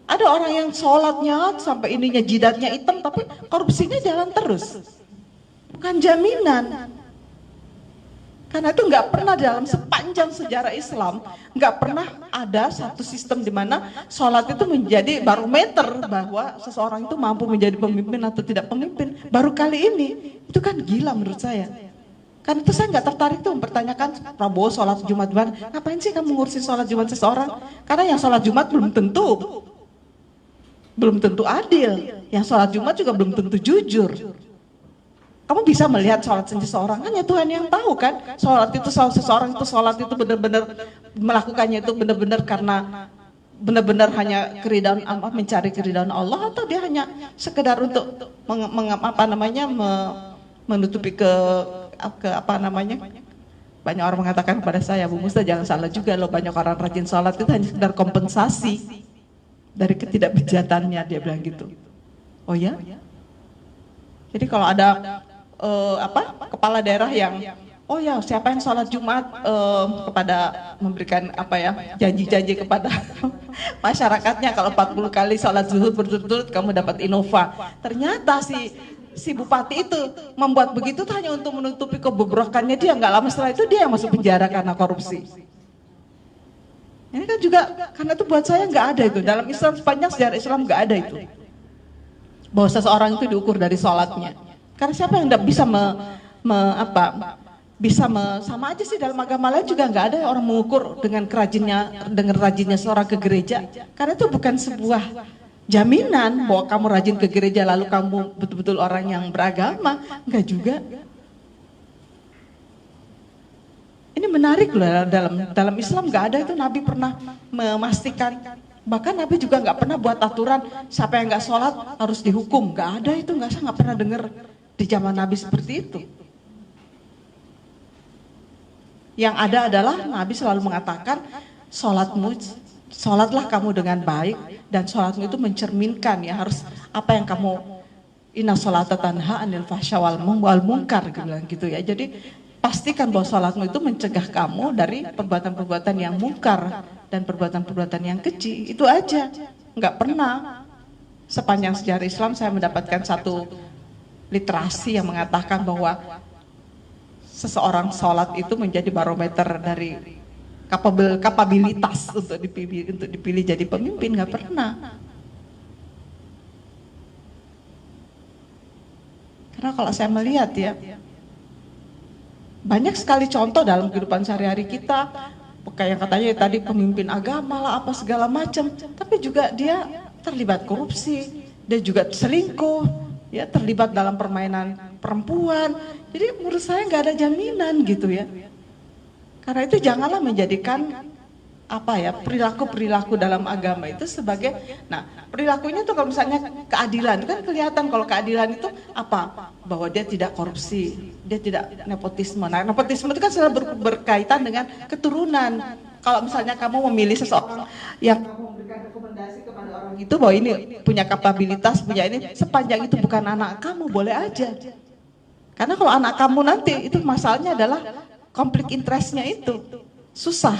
Ada orang yang sholatnya sampai ininya jidatnya hitam tapi korupsinya jalan terus. Bukan jaminan. Karena itu nggak pernah dalam sepanjang sejarah Islam, nggak pernah ada satu sistem di mana sholat itu menjadi barometer bahwa seseorang itu mampu menjadi pemimpin atau tidak pemimpin. Baru kali ini, itu kan gila menurut saya. Karena itu saya nggak tertarik tuh mempertanyakan Prabowo sholat Jumat di mana. Ngapain sih kamu ngurusin sholat Jumat seseorang? Karena yang sholat Jumat belum tentu belum tentu adil. Yang sholat Jumat juga belum tentu jujur. Kamu bisa melihat sholat seseorang, hanya Tuhan yang tahu kan. Sholat itu, seseorang itu sholat itu benar-benar melakukannya itu benar-benar karena benar-benar hanya keridhaan, mencari keridhaan Allah, atau dia hanya sekedar untuk menutupi ke apa namanya. Banyak orang mengatakan kepada saya, Bu Musta jangan salah juga loh, banyak orang rajin sholat itu hanya sekedar kompensasi dari ketidakbijatannya, dia bilang gitu. Oh ya? Jadi kalau ada kepala daerah yang oh ya siapa yang sholat Jumat kepada memberikan janji-janji kepada masyarakatnya, kalau 40 kali sholat zuhur berturut-turut kamu dapat Innova. Ternyata si bupati itu membuat begitu hanya untuk menutupi kebobrokannya dia. Nggak lama setelah itu dia yang masuk penjara karena korupsi. Ini kan juga karena itu buat saya nggak ada itu dalam Islam, sepanjang sejarah Islam nggak ada itu bahwa seseorang itu diukur dari sholatnya. Karena siapa yang tidak bisa sama aja sih dalam agama lain juga nggak ada orang mengukur dengan rajinnya seorang ke gereja. Karena itu bukan sebuah jaminan bahwa kamu rajin ke gereja lalu kamu betul-betul orang yang beragama, nggak juga. Ini menarik loh, dalam Islam nggak ada itu Nabi pernah memastikan. Bahkan Nabi juga nggak pernah buat aturan siapa yang nggak sholat harus dihukum, nggak ada itu, saya nggak pernah dengar di zaman Nabi seperti itu. Yang ada adalah Nabi selalu mengatakan sholatlah kamu dengan baik, dan sholatmu itu mencerminkan ya harus apa yang kamu inna sholata tanha anil fahsya wal munkar gitu ya. Jadi pastikan bahwa sholatmu itu mencegah kamu dari perbuatan-perbuatan yang mungkar dan perbuatan-perbuatan yang keji. Itu aja. Nggak pernah sepanjang sejarah Islam saya mendapatkan satu literasi yang mengatakan bahwa seseorang sholat itu menjadi barometer dari kapabilitas untuk dipilih jadi pemimpin. Nggak pernah. Karena kalau saya melihat ya, banyak sekali contoh dalam kehidupan sehari-hari kita, kayak katanya tadi pemimpin agama lah apa segala macam, tapi juga dia terlibat korupsi, dia juga selingkuh, ya terlibat dalam permainan perempuan. Jadi menurut saya nggak ada jaminan gitu ya. Karena itu janganlah menjadikan perilaku dalam agama itu sebagai, nah perilakunya tuh kalau misalnya keadilan, kan kelihatan kalau keadilan itu bahwa dia tidak korupsi, dia tidak nepotisme. Nah nepotisme itu kan selalu berkaitan dengan keturunan. Kalau misalnya kamu memilih seseorang yang memberikan rekomendasi kepada orang itu bahwa ini punya kapabilitas, punya ini, sepanjang itu bukan anak kamu boleh aja. Karena kalau anak kamu nanti itu masalahnya adalah konflik interestnya itu susah.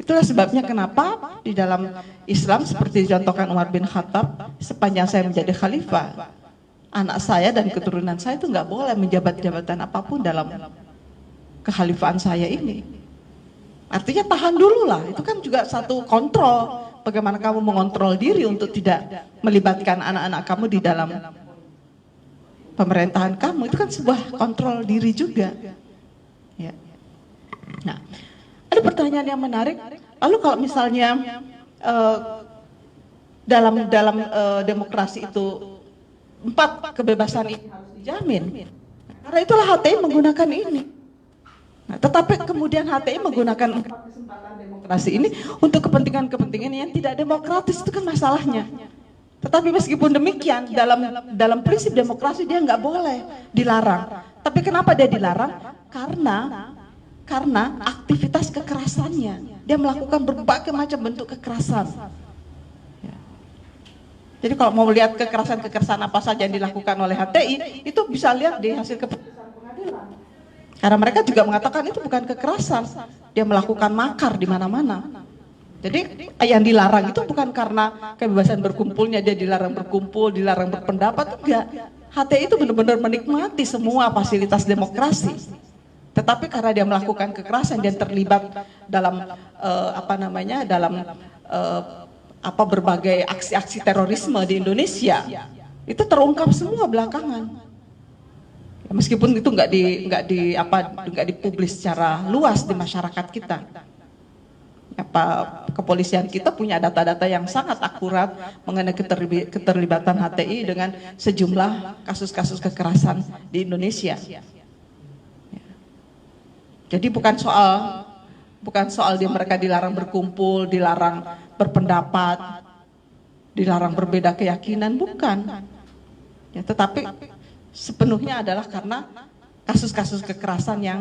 Itulah sebabnya kenapa di dalam Islam seperti dicontohkan Umar bin Khattab, sepanjang saya menjadi khalifah, anak saya dan keturunan saya itu nggak boleh menjabat jabatan apapun dalam kekhalifahan saya ini. Artinya tahan dulu lah, itu kan juga satu kontrol. Bagaimana kamu mengontrol diri untuk tidak melibatkan anak-anak kamu di dalam pemerintahan kamu, itu kan sebuah kontrol diri juga. Ya. Nah, ada pertanyaan yang menarik. Lalu kalau misalnya dalam demokrasi itu 4 kebebasan ini harus dijamin, karena itulah HTI menggunakan ini. Nah, tetapi kemudian HTI menggunakan 4 kesempatan demokrasi ini untuk kepentingan-kepentingan yang tidak demokratis, itu kan masalahnya. Tetapi meskipun demikian, dalam prinsip demokrasi dia nggak boleh dilarang. Tapi kenapa dia dilarang? Karena aktivitas kekerasannya, dia melakukan berbagai macam bentuk kekerasan. Ya. Jadi kalau mau lihat kekerasan apa saja yang dilakukan oleh HTI, itu bisa lihat di hasil keputusan pengadilan. Karena mereka juga mengatakan itu bukan kekerasan, dia melakukan makar di mana-mana. Jadi yang dilarang itu bukan karena kebebasan berkumpulnya, dia dilarang berkumpul, dilarang berpendapat, enggak. HTI itu benar-benar menikmati semua fasilitas demokrasi. Tetapi karena dia melakukan kekerasan, dia terlibat dalam berbagai aksi-aksi terorisme di Indonesia, itu terungkap semua belakangan. Ya, meskipun itu nggak dipublis secara luas di masyarakat kita. Kepolisian kita punya data-data yang sangat akurat mengenai keterlibatan HTI dengan sejumlah kasus-kasus kekerasan di Indonesia. Jadi bukan soal mereka dilarang berkumpul, dilarang berpendapat, dilarang berbeda keyakinan, bukan. Ya, tetapi sepenuhnya adalah karena kasus-kasus kekerasan yang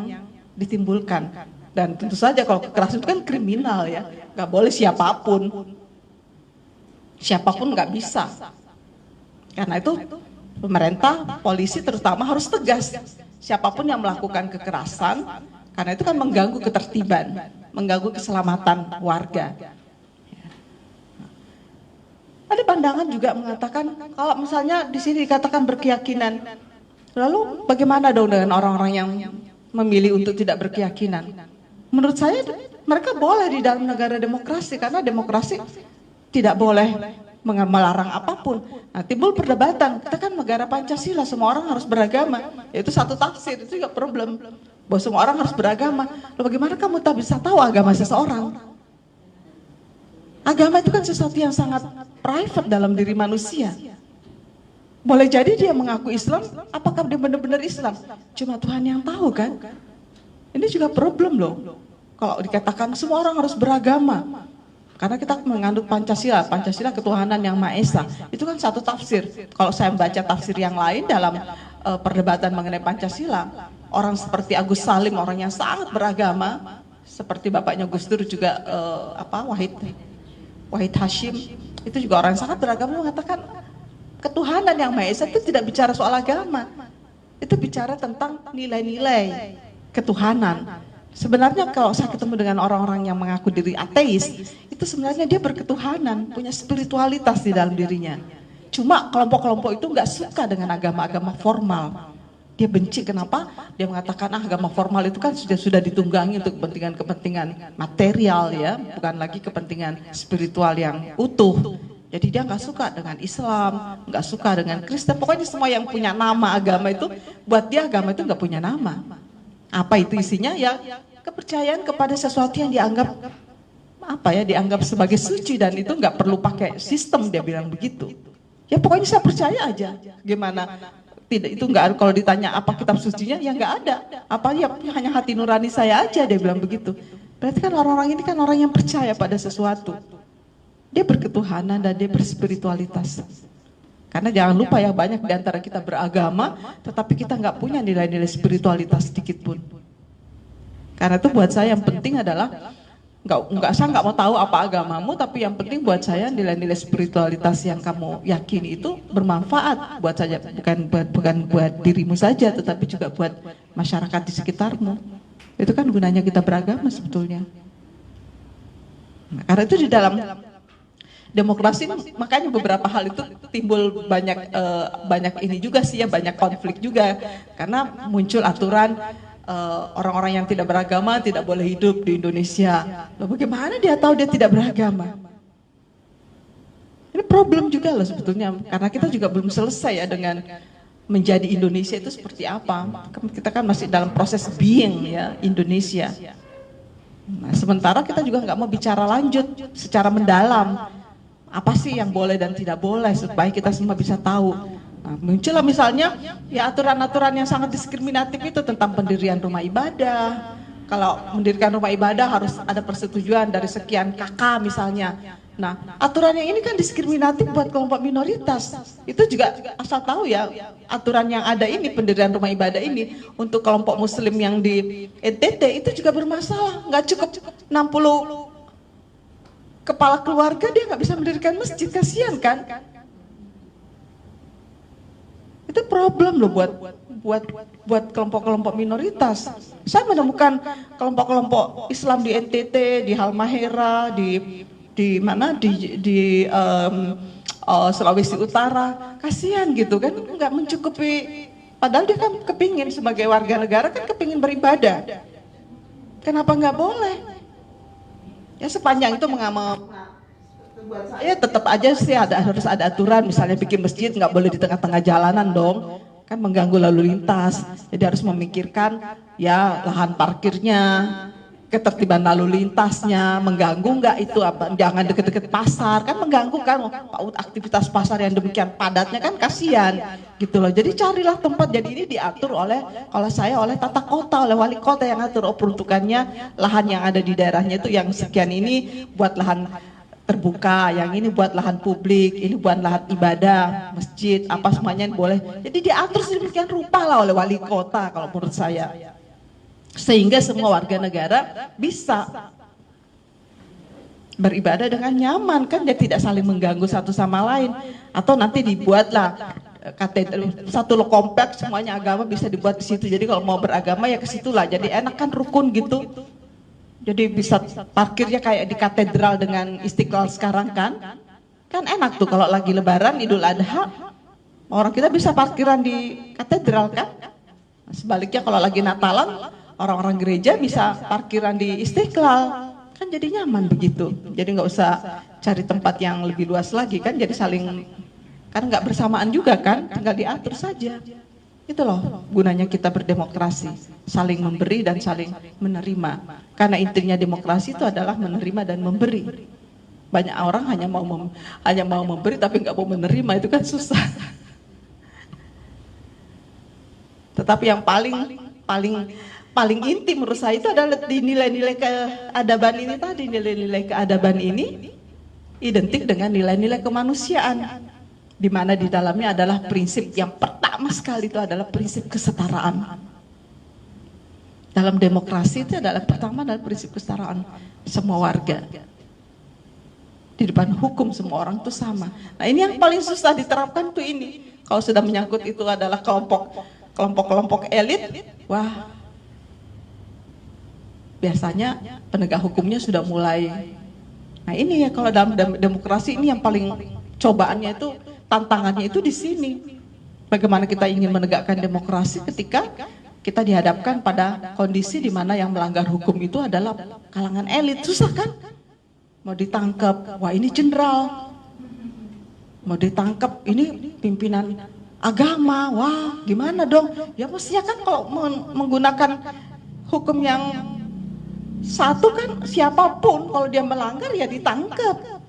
ditimbulkan. Dan tentu saja kalau kekerasan itu kan kriminal ya, nggak boleh siapapun nggak bisa. Karena itu pemerintah, polisi terutama harus tegas. Siapapun yang melakukan kekerasan, karena itu kan mengganggu ketertiban, mengganggu keselamatan warga. Ada pandangan juga mengatakan kalau misalnya di sini dikatakan berkeyakinan, lalu bagaimana dong dengan orang-orang yang memilih untuk tidak berkeyakinan? Menurut saya mereka boleh di dalam negara demokrasi, karena demokrasi tidak boleh melarang apapun. Nah, timbul perdebatan, kita kan negara Pancasila, semua orang harus beragama. Itu satu tafsir, itu juga problem. Bahwa semua orang harus beragama. Lalu bagaimana kamu tak bisa tahu agama seseorang? Agama itu kan sesuatu yang sangat private dalam diri manusia. Boleh jadi dia mengaku Islam, apakah dia benar-benar Islam? Cuma Tuhan yang tahu kan? Ini juga problem loh. Kalau dikatakan semua orang harus beragama, karena kita mengandung Pancasila ketuhanan yang Maha Esa. Itu kan satu tafsir. Kalau saya membaca tafsir yang lain dalam perdebatan mengenai Pancasila, orang seperti Agus Salim, orang yang sangat beragama, seperti bapaknya Gus Dur juga Wahid Hashim, itu juga orang yang sangat beragama, mengatakan ketuhanan yang Maha Esa itu tidak bicara soal agama. Itu bicara tentang nilai-nilai ketuhanan. Sebenarnya kalau saya ketemu dengan orang-orang yang mengaku diri ateis, itu sebenarnya dia berketuhanan, punya spiritualitas di dalam dirinya. Cuma kelompok-kelompok itu nggak suka dengan agama-agama formal. Dia benci, kenapa? Dia mengatakan agama formal itu kan sudah ditunggangi untuk kepentingan material ya, bukan lagi kepentingan spiritual yang utuh. Jadi dia nggak suka dengan Islam, nggak suka dengan Kristen. Pokoknya semua yang punya nama agama itu, buat dia agama itu nggak punya nama. Apa itu isinya? Ya kepercayaan kepada sesuatu yang dianggap dianggap sebagai suci, dan itu nggak perlu pakai sistem, dia bilang begitu. Ya pokoknya saya percaya aja. Gimana? Tidak, itu nggak, kalau ditanya apa kitab sucinya, ya nggak ada. Apa ya hanya hati nurani saya aja, dia bilang begitu. Berarti kan orang-orang ini kan orang yang percaya pada sesuatu. Dia berketuhanan dan dia berspiritualitas. Karena jangan lupa ya, banyak di antara kita beragama, tetapi kita nggak punya nilai-nilai spiritualitas sedikit pun. Karena itu buat saya yang penting adalah, saya nggak mau tahu apa agamamu, tapi yang penting buat saya nilai-nilai spiritualitas yang kamu yakini itu bermanfaat buat saya, bukan buat dirimu saja, tetapi juga buat masyarakat di sekitarmu. Itu kan gunanya kita beragama sebetulnya. Nah, karena itu di dalam demokrasi, makanya beberapa hal itu timbul banyak ini juga sih ya, banyak konflik juga, karena muncul aturan orang-orang yang tidak beragama tidak boleh hidup di Indonesia. Loh, bagaimana dia tahu dia tidak beragama? Ini problem juga loh sebetulnya, karena kita juga belum selesai ya dengan menjadi Indonesia itu seperti apa. Kita kan masih dalam proses being ya Indonesia. Nah, sementara kita juga nggak mau bicara lanjut secara mendalam. Apa sih yang boleh dan tidak boleh supaya kita semua bisa tahu. Nah, muncullah misalnya ya aturan-aturan yang sangat diskriminatif itu tentang pendirian rumah ibadah. Kalau mendirikan rumah ibadah harus ada persetujuan dari sekian kakak misalnya. Nah, aturan yang ini kan diskriminatif buat kelompok minoritas. Itu juga asal tahu ya, aturan yang ada ini, pendirian rumah ibadah ini untuk kelompok muslim yang di NTT itu juga bermasalah. Nggak cukup 60 kepala keluarga, dia nggak bisa mendirikan masjid, kasihan kan? Itu problem loh buat kelompok-kelompok minoritas. Saya menemukan kelompok-kelompok Islam di NTT, di Halmahera, di Sulawesi Utara, kasihan gitu kan, nggak mencukupi. Padahal dia kan kepingin sebagai warga negara kan kepingin beribadah. Kenapa nggak boleh? Ya sepanjang itu buat saya tetap aja sih harus ada aturan, misalnya bikin masjid nggak boleh di tengah-tengah jalanan dong, kan mengganggu lalu lintas. Jadi harus memikirkan ya lahan parkirnya, ketertiban lalu lintasnya, mengganggu nggak itu apa, jangan deket-deket pasar, kan mengganggu kan, aktivitas pasar yang demikian padatnya kan kasihan gitu loh. Jadi carilah tempat, jadi ini diatur oleh, kalau saya oleh tata kota, oleh wali kota yang atur, peruntukannya lahan yang ada di daerahnya itu yang sekian ini buat lahan terbuka, yang ini buat lahan publik, ini buat lahan ibadah, masjid, apa semuanya boleh. Jadi diatur sedemikian rupa lah oleh wali kota kalau menurut saya. Sehingga semua warga negara bisa beribadah dengan nyaman, kan dia tidak saling mengganggu satu sama lain. Atau nanti dibuatlah katedral satu kompleks semuanya agama bisa dibuat di situ. Jadi kalau mau beragama ya ke situlah. Jadi enak kan, rukun gitu. Jadi bisa parkirnya kayak di katedral dengan Istiqlal sekarang kan. Kan enak tuh kalau lagi lebaran Idul Adha orang kita bisa parkiran di katedral kan. Sebaliknya kalau lagi Natalan orang-orang gereja bisa parkiran di Istiqlal, kan jadi nyaman begitu. Jadi nggak usah cari tempat yang lebih luas lagi kan, jadi saling, kan nggak bersamaan juga kan, tinggal diatur saja. Itu loh gunanya kita berdemokrasi, saling memberi dan saling menerima. Karena intinya demokrasi itu adalah menerima dan memberi. Banyak orang hanya mau memberi tapi nggak mau menerima, itu kan susah. Tetapi yang paling inti menurut saya itu adalah di nilai-nilai keadaban ini tadi. Nilai-nilai keadaban ini identik dengan nilai-nilai kemanusiaan, di mana di dalamnya adalah prinsip yang pertama sekali itu adalah prinsip kesetaraan. Dalam demokrasi itu adalah pertama adalah prinsip kesetaraan semua warga. Di depan hukum semua orang itu sama. Nah ini yang paling susah diterapkan tuh ini. Kalau sudah menyangkut itu adalah kelompok elit, wah, biasanya penegak hukumnya sudah mulai. Nah ini ya kalau dalam demokrasi ini yang paling cobaannya itu, tantangannya itu di sini. Bagaimana kita ingin menegakkan demokrasi ketika kita dihadapkan pada kondisi di mana yang melanggar hukum itu adalah kalangan elit. Susah kan? Mau ditangkap, wah ini jenderal. Mau ditangkap, ini pimpinan agama, wah gimana dong? Ya mestinya kan kalau menggunakan hukum yang satu kan siapapun kalau dia melanggar ya ditangkap.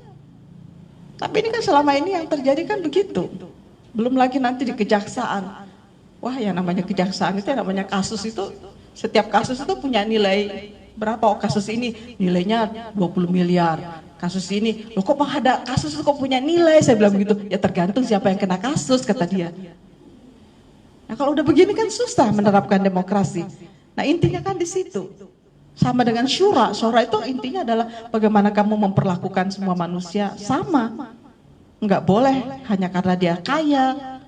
Tapi ini kan selama ini yang terjadi kan begitu. Belum lagi nanti di kejaksaan. Wah yang namanya kejaksaan itu, yang namanya kasus itu, setiap kasus itu punya nilai berapa. Oh kasus ini nilainya 20 miliar. Kasus ini, loh kok ada kasus itu kok punya nilai? Saya bilang begitu. Ya tergantung siapa yang kena kasus, kata dia. Nah kalau udah begini kan susah menerapkan demokrasi. Nah intinya kan di situ. Sama dengan syura. Syura itu intinya adalah bagaimana kamu memperlakukan semua manusia sama. Enggak boleh hanya karena dia kaya,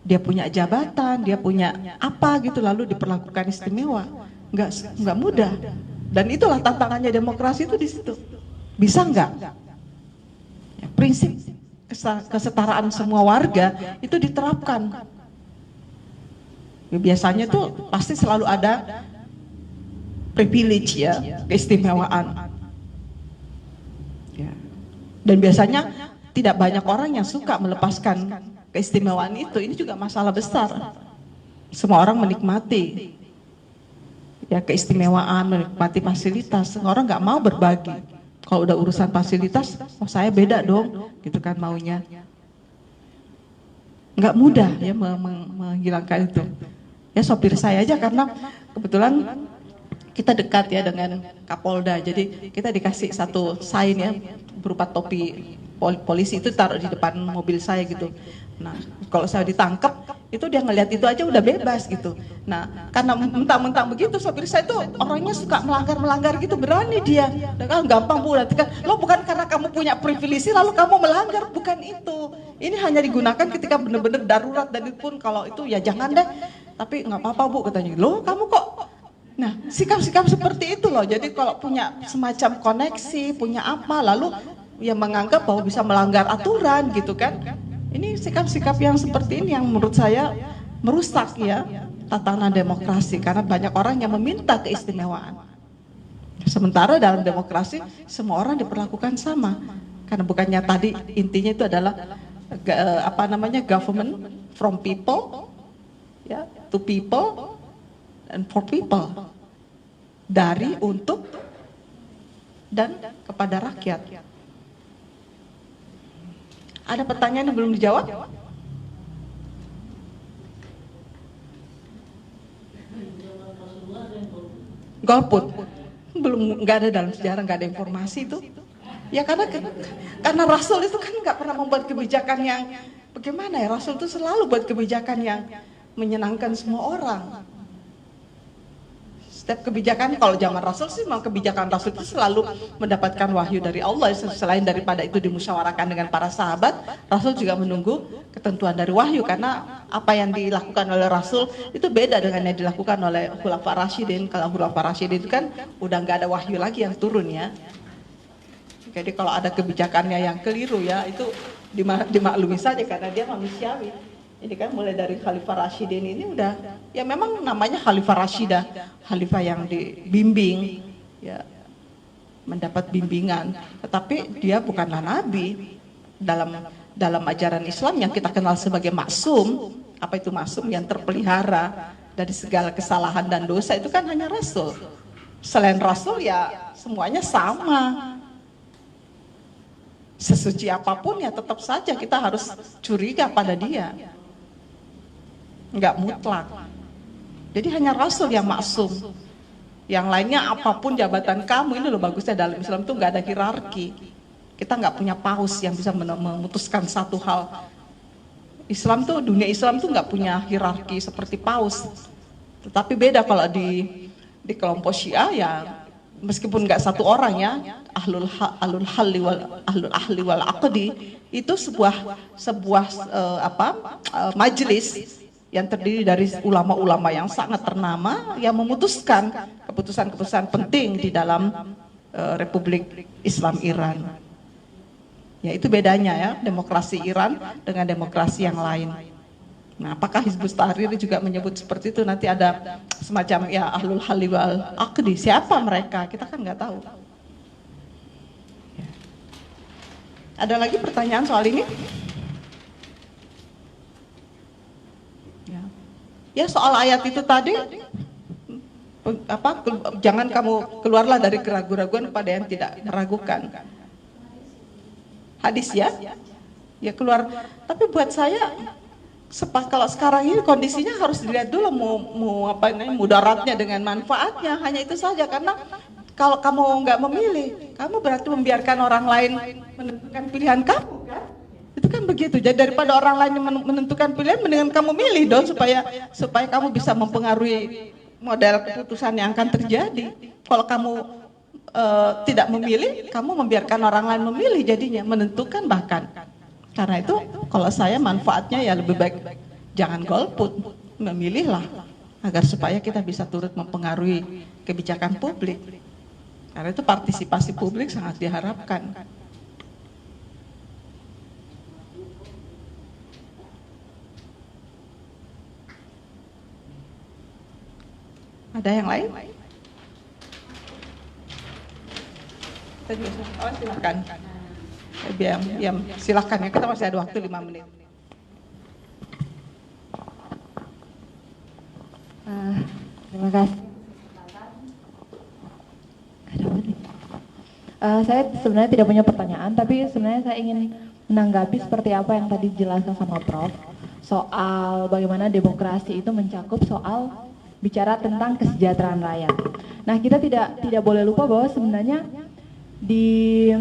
dia punya jabatan, dia punya apa gitu lalu diperlakukan istimewa. Enggak mudah. Dan itulah tantangannya demokrasi itu di situ. Bisa enggak? Ya, prinsip kesetaraan semua warga itu diterapkan. Ya, biasanya tuh pasti selalu ada privilege ya, keistimewaan. Ya. Dan biasanya tidak banyak orang yang suka melepaskan keistimewaan itu. Ini juga masalah besar. Semua orang menikmati ya keistimewaan, menikmati fasilitas. Semua orang nggak mau berbagi. Kalau udah urusan fasilitas, oh saya beda dong, gitu kan maunya. Nggak mudah ya menghilangkan itu. Ya sopir saya aja karena kebetulan kita dekat ya dengan Kapolda, jadi kita dikasih satu sign ya berupa topi polisi itu taruh di depan mobil saya gitu. Nah kalau saya ditangkap itu dia ngelihat itu aja udah bebas gitu. Nah karena mentang-mentang begitu sopir saya itu orangnya suka melanggar gitu, berani dia. Dan kan gampang Bu, nanti kan lo bukan karena kamu punya privilege lalu kamu melanggar, bukan itu. Ini hanya digunakan ketika benar-benar darurat, dan itu pun kalau itu ya jangan deh. Tapi nggak apa-apa Bu katanya. Lo kamu kok. Nah sikap-sikap seperti itu loh. Jadi kalau punya semacam koneksi, punya apa lalu ya menganggap bahwa bisa melanggar aturan gitu kan. Ini sikap-sikap yang seperti ini yang menurut saya merusak ya tatanan demokrasi, karena banyak orang yang meminta keistimewaan. Sementara dalam demokrasi semua orang diperlakukan sama. Karena bukannya tadi intinya itu adalah government from people ya, to people and for people. Dari, untuk, dan kepada rakyat. Ada pertanyaan yang belum dijawab? Golput belum, nggak ada dalam sejarah, nggak ada informasi itu. Ya karena Rasul itu kan nggak pernah membuat kebijakan yang bagaimana ya. Rasul itu selalu buat kebijakan yang menyenangkan semua orang. Setiap kebijakan, kalau zaman Rasul sih memang kebijakan Rasul itu selalu mendapatkan wahyu dari Allah. Selain daripada itu dimusyawarahkan dengan para sahabat, Rasul juga menunggu ketentuan dari wahyu, karena apa yang dilakukan oleh Rasul itu beda dengan yang dilakukan oleh Khulafa Rasyidin. Kalau Khulafa Rasyidin itu kan udah nggak ada wahyu lagi yang turun ya. Jadi kalau ada kebijakannya yang keliru ya itu dimaklumi saja karena dia manusiawi. Jadi kan mulai dari Khalifah Rasyidin ini udah, ya memang namanya Khalifah Rasyidah, Khalifah yang dibimbing, ya mendapat bimbingan. Tetapi dia bukanlah Nabi. Dalam ajaran Islam yang kita kenal sebagai maksum, apa itu maksum? Yang terpelihara dari segala kesalahan dan dosa, itu kan hanya Rasul. Selain Rasul ya semuanya sama. Sesuci apapun ya tetap saja kita harus curiga pada dia. Enggak mutlak. Jadi hanya Rasul yang maksum. Yang lainnya apapun jabatan kamu, ini loh bagusnya dalam Islam tuh nggak ada hierarki. Kita nggak punya paus yang bisa memutuskan satu hal. Islam tuh, dunia Islam tuh nggak punya hierarki seperti paus. Tetapi beda kalau di kelompok Syiah ya, meskipun nggak satu orang ya, ahlul ahli wal aqdi itu sebuah majelis yang terdiri dari ulama-ulama yang sangat ternama yang memutuskan keputusan-keputusan penting di dalam Republik Islam Iran. Ya itu bedanya ya, demokrasi Iran dengan demokrasi yang lain. Nah, apakah Hizbut Tahrir juga menyebut seperti itu? Nanti ada semacam ya ahlul halli wal aqdi. Siapa mereka? Kita kan nggak tahu. Ada lagi pertanyaan soal ini? Ya soal ayat itu tadi, jangan kamu keluarlah dari keraguan-raguan pada yang tidak meragukan. Hadis ya, ya keluar. Tapi buat saya, kalau sekarang ini kondisinya harus dilihat dulu mudaratnya dengan manfaatnya. Hanya itu saja, karena kalau kamu nggak memilih, kamu berarti membiarkan orang lain menentukan pilihan kamu kan? Itu kan begitu. Jadi daripada orang lain menentukan pilihan, mendingan kamu milih dong supaya kamu bisa mempengaruhi model keputusan yang akan terjadi. Kalau kamu tidak memilih, kamu membiarkan orang lain memilih, jadinya menentukan bahkan. Karena itu kalau saya manfaatnya ya lebih baik jangan golput, memilihlah agar supaya kita bisa turut mempengaruhi kebijakan publik. Karena itu partisipasi publik sangat diharapkan. Ada yang lain? Silakan. Ya, silakan ya, kita masih ada waktu 5 menit. Terima kasih. Saya sebenarnya tidak punya pertanyaan, tapi sebenarnya saya ingin menanggapi seperti apa yang tadi dijelaskan sama Prof. Soal bagaimana demokrasi itu mencakup soal bicara tentang kesejahteraan rakyat. Nah, kita tidak boleh lupa bahwa sebenarnya di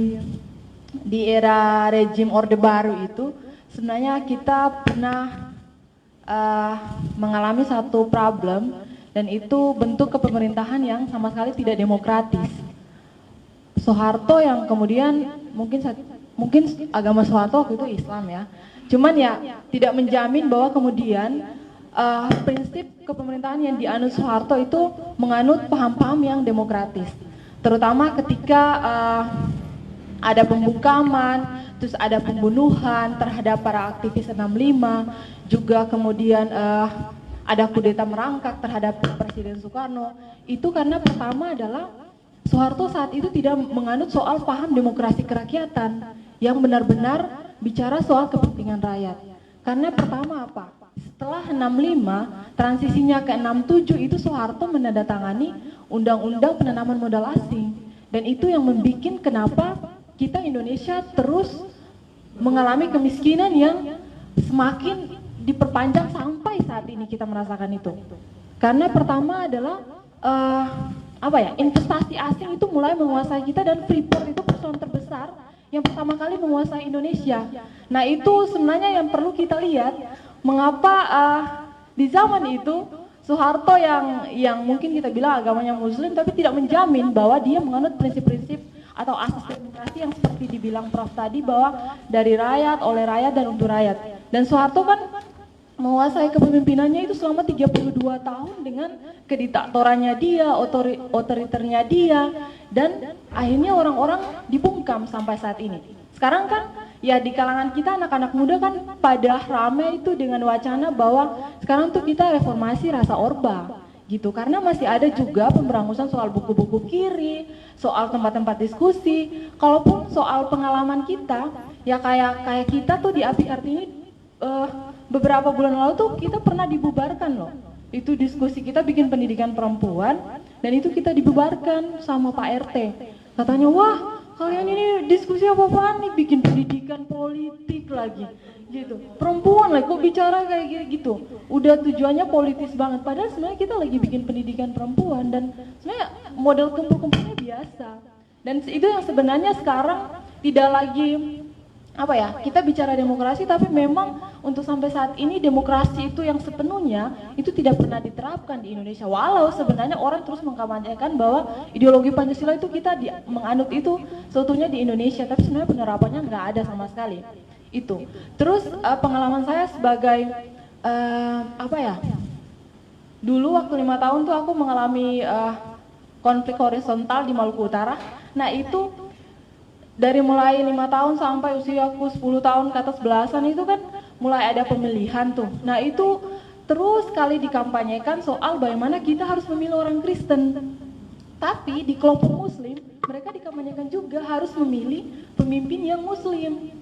era rejim Orde Baru itu sebenarnya kita pernah mengalami satu problem, dan itu bentuk kepemerintahan yang sama sekali tidak demokratis. Soeharto yang kemudian mungkin agama Soeharto waktu itu Islam ya, cuman ya tidak menjamin bahwa kemudian prinsip kepemerintahan yang dianut Soeharto itu menganut paham-paham yang demokratis, terutama ketika ada pembukaman, terus ada pembunuhan terhadap para aktivis 65, juga kemudian ada kudeta merangkak terhadap Presiden Soekarno. Itu karena pertama adalah Soeharto saat itu tidak menganut soal paham demokrasi kerakyatan yang benar-benar bicara soal kepentingan rakyat. Karena pertama apa? Setelah 65, transisinya ke 67 itu Soeharto menandatangani Undang-Undang Penanaman Modal Asing. Dan itu yang membuat kenapa kita Indonesia terus mengalami kemiskinan yang semakin diperpanjang sampai saat ini kita merasakan itu. Karena pertama adalah investasi asing itu mulai menguasai kita, dan Freeport itu perusahaan terbesar yang pertama kali menguasai Indonesia. Nah, itu sebenarnya yang perlu kita lihat, mengapa di zaman itu Soeharto yang mungkin kita bilang agamanya Muslim tapi tidak menjamin bahwa dia menganut prinsip-prinsip atau asas demokrasi yang seperti dibilang Prof tadi, bahwa dari rakyat, oleh rakyat, dan untuk rakyat. Dan Soeharto kan menguasai kepemimpinannya itu selama 32 tahun dengan kediktatorannya dia, otoriternya dia, dan akhirnya orang-orang dibungkam sampai saat ini. Sekarang kan ya di kalangan kita anak-anak muda kan pada rame itu dengan wacana bahwa sekarang tuh kita reformasi rasa Orba gitu, karena masih ada juga pemberangusan soal buku-buku kiri, soal tempat-tempat diskusi. Kalaupun soal pengalaman kita, ya kayak kita tuh di API Kartini beberapa bulan lalu tuh kita pernah dibubarkan loh. Itu diskusi kita bikin pendidikan perempuan, dan itu kita dibubarkan sama Pak RT. Katanya, wah kalian ini diskusi apa-apaan nih, bikin pendidikan politik lagi gitu. Perempuan lah kok bicara kayak gitu. Udah tujuannya politis banget, padahal sebenarnya kita lagi bikin pendidikan perempuan, dan sebenarnya model kumpul-kumpulnya biasa. Dan itu yang sebenarnya sekarang tidak lagi kita bicara demokrasi, tapi memang untuk sampai saat ini demokrasi itu yang sepenuhnya itu tidak pernah diterapkan di Indonesia. Walau sebenarnya orang terus mengkampanyekan bahwa ideologi Pancasila itu kita menganut itu seutuhnya di Indonesia, tapi sebenarnya penerapannya nggak ada sama sekali. Itu. Terus pengalaman saya sebagai dulu waktu 5 tahun tuh aku mengalami konflik horizontal di Maluku Utara. Nah itu dari mulai 5 tahun sampai usiaku 10 tahun ke atas belasan itu kan mulai ada pemilihan tuh. Nah itu terus kali dikampanyekan soal bagaimana kita harus memilih orang Kristen. Tapi di kelompok Muslim mereka dikampanyekan juga harus memilih pemimpin yang Muslim.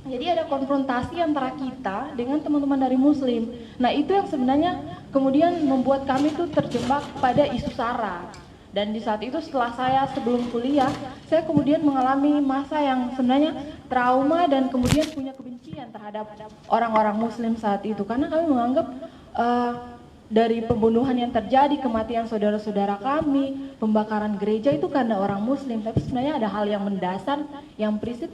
Jadi ada konfrontasi antara kita dengan teman-teman dari Muslim. Nah itu yang sebenarnya kemudian membuat kami tuh terjebak pada isu SARA. Dan di saat itu setelah saya sebelum kuliah, saya kemudian mengalami masa yang sebenarnya trauma dan kemudian punya kebencian terhadap orang-orang Muslim saat itu. Karena kami menganggap dari pembunuhan yang terjadi, kematian saudara-saudara kami, pembakaran gereja itu karena orang Muslim. Tapi sebenarnya ada hal yang mendasar, yang prinsip,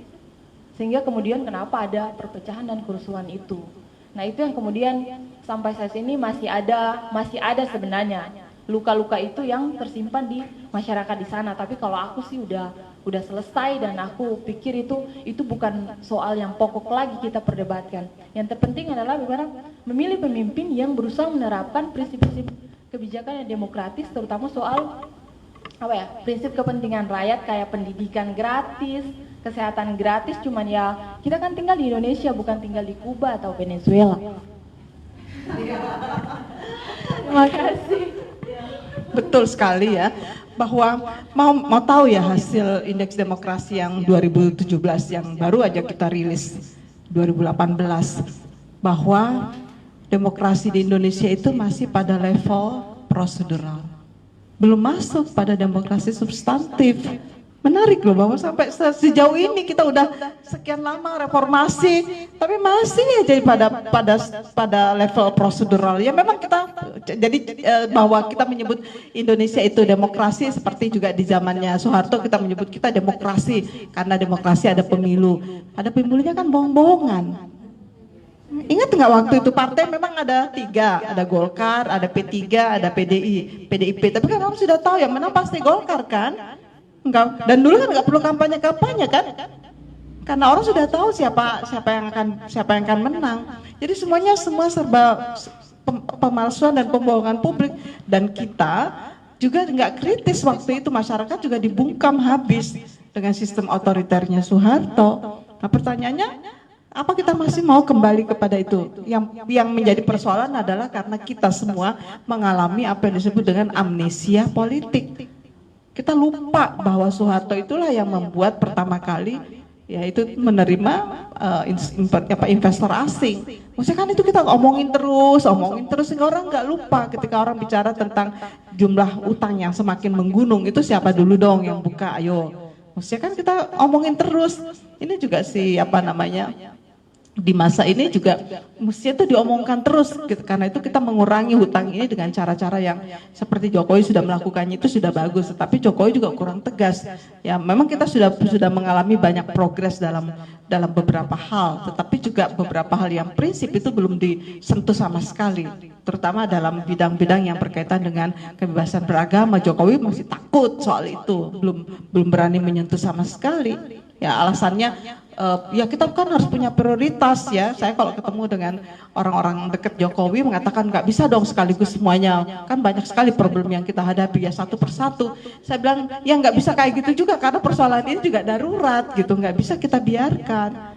sehingga kemudian kenapa ada perpecahan dan kerusuhan itu. Nah itu yang kemudian sampai saat ini masih ada sebenarnya. Luka-luka itu yang tersimpan di masyarakat di sana. Tapi kalau aku sih udah selesai, dan aku pikir itu bukan soal yang pokok lagi kita perdebatkan. Yang terpenting adalah bagaimana memilih pemimpin yang berusaha menerapkan prinsip-prinsip kebijakan yang demokratis, terutama soal prinsip kepentingan rakyat kayak pendidikan gratis, kesehatan gratis. Cuman ya kita kan tinggal di Indonesia, bukan tinggal di Kuba atau Venezuela. Terima kasih. Betul sekali ya, bahwa mau tahu ya hasil indeks demokrasi yang 2017 yang baru aja kita rilis 2018, bahwa demokrasi di Indonesia itu masih pada level prosedural, belum masuk pada demokrasi substantif. Menarik loh bahwa sampai sejauh ini kita udah sekian lama reformasi, tapi masih aja pada level prosedural. Ya memang kita jadi bahwa kita menyebut Indonesia itu demokrasi seperti juga di zamannya Soeharto kita menyebut kita demokrasi karena demokrasi ada pemilu. Ada pemilunya kan bohong-bohongan. Ingat nggak waktu itu partai memang ada 3, ada Golkar, ada P3, ada PDIP. Tapi kan kamu sudah tahu yang menang pasti Golkar kan? Enggak. Dan dulu kan nggak perlu kampanye kan? Karena orang sudah tahu siapa yang akan menang. Jadi semua serba pemalsuan dan pembohongan publik, dan kita juga nggak kritis waktu itu. Masyarakat juga dibungkam habis dengan sistem otoriternya Soeharto. Nah pertanyaannya, apa kita masih mau kembali kepada itu? Yang menjadi persoalan adalah karena kita semua mengalami apa yang disebut dengan amnesia politik. Kita lupa bahwa Soeharto itulah yang membuat pertama kali ya itu menerima investor asing. Maksudnya kan itu kita omongin terus sehingga orang nggak lupa ketika orang bicara tentang jumlah utang yang semakin menggunung, itu siapa dulu dong yang buka, ayo. Maksudnya kan kita omongin terus. Ini juga di masa ini juga mestinya itu diomongkan terus gitu. Karena itu kita mengurangi hutang ini dengan cara-cara yang seperti Jokowi sudah melakukannya, itu sudah bagus, tetapi Jokowi juga kurang tegas. Ya memang kita sudah mengalami banyak progres dalam beberapa hal, tetapi juga beberapa hal yang prinsip itu belum disentuh sama sekali, terutama dalam bidang-bidang yang berkaitan dengan kebebasan beragama. Jokowi masih takut soal itu, belum berani menyentuh sama sekali. Ya alasannya ya kita kan harus punya prioritas ya. Saya kalau ketemu dengan orang-orang dekat Jokowi mengatakan nggak bisa dong sekaligus semuanya, kan banyak sekali problem yang kita hadapi ya satu persatu. Saya bilang ya nggak bisa kayak gitu juga, karena persoalan ini juga darurat gitu, nggak bisa kita biarkan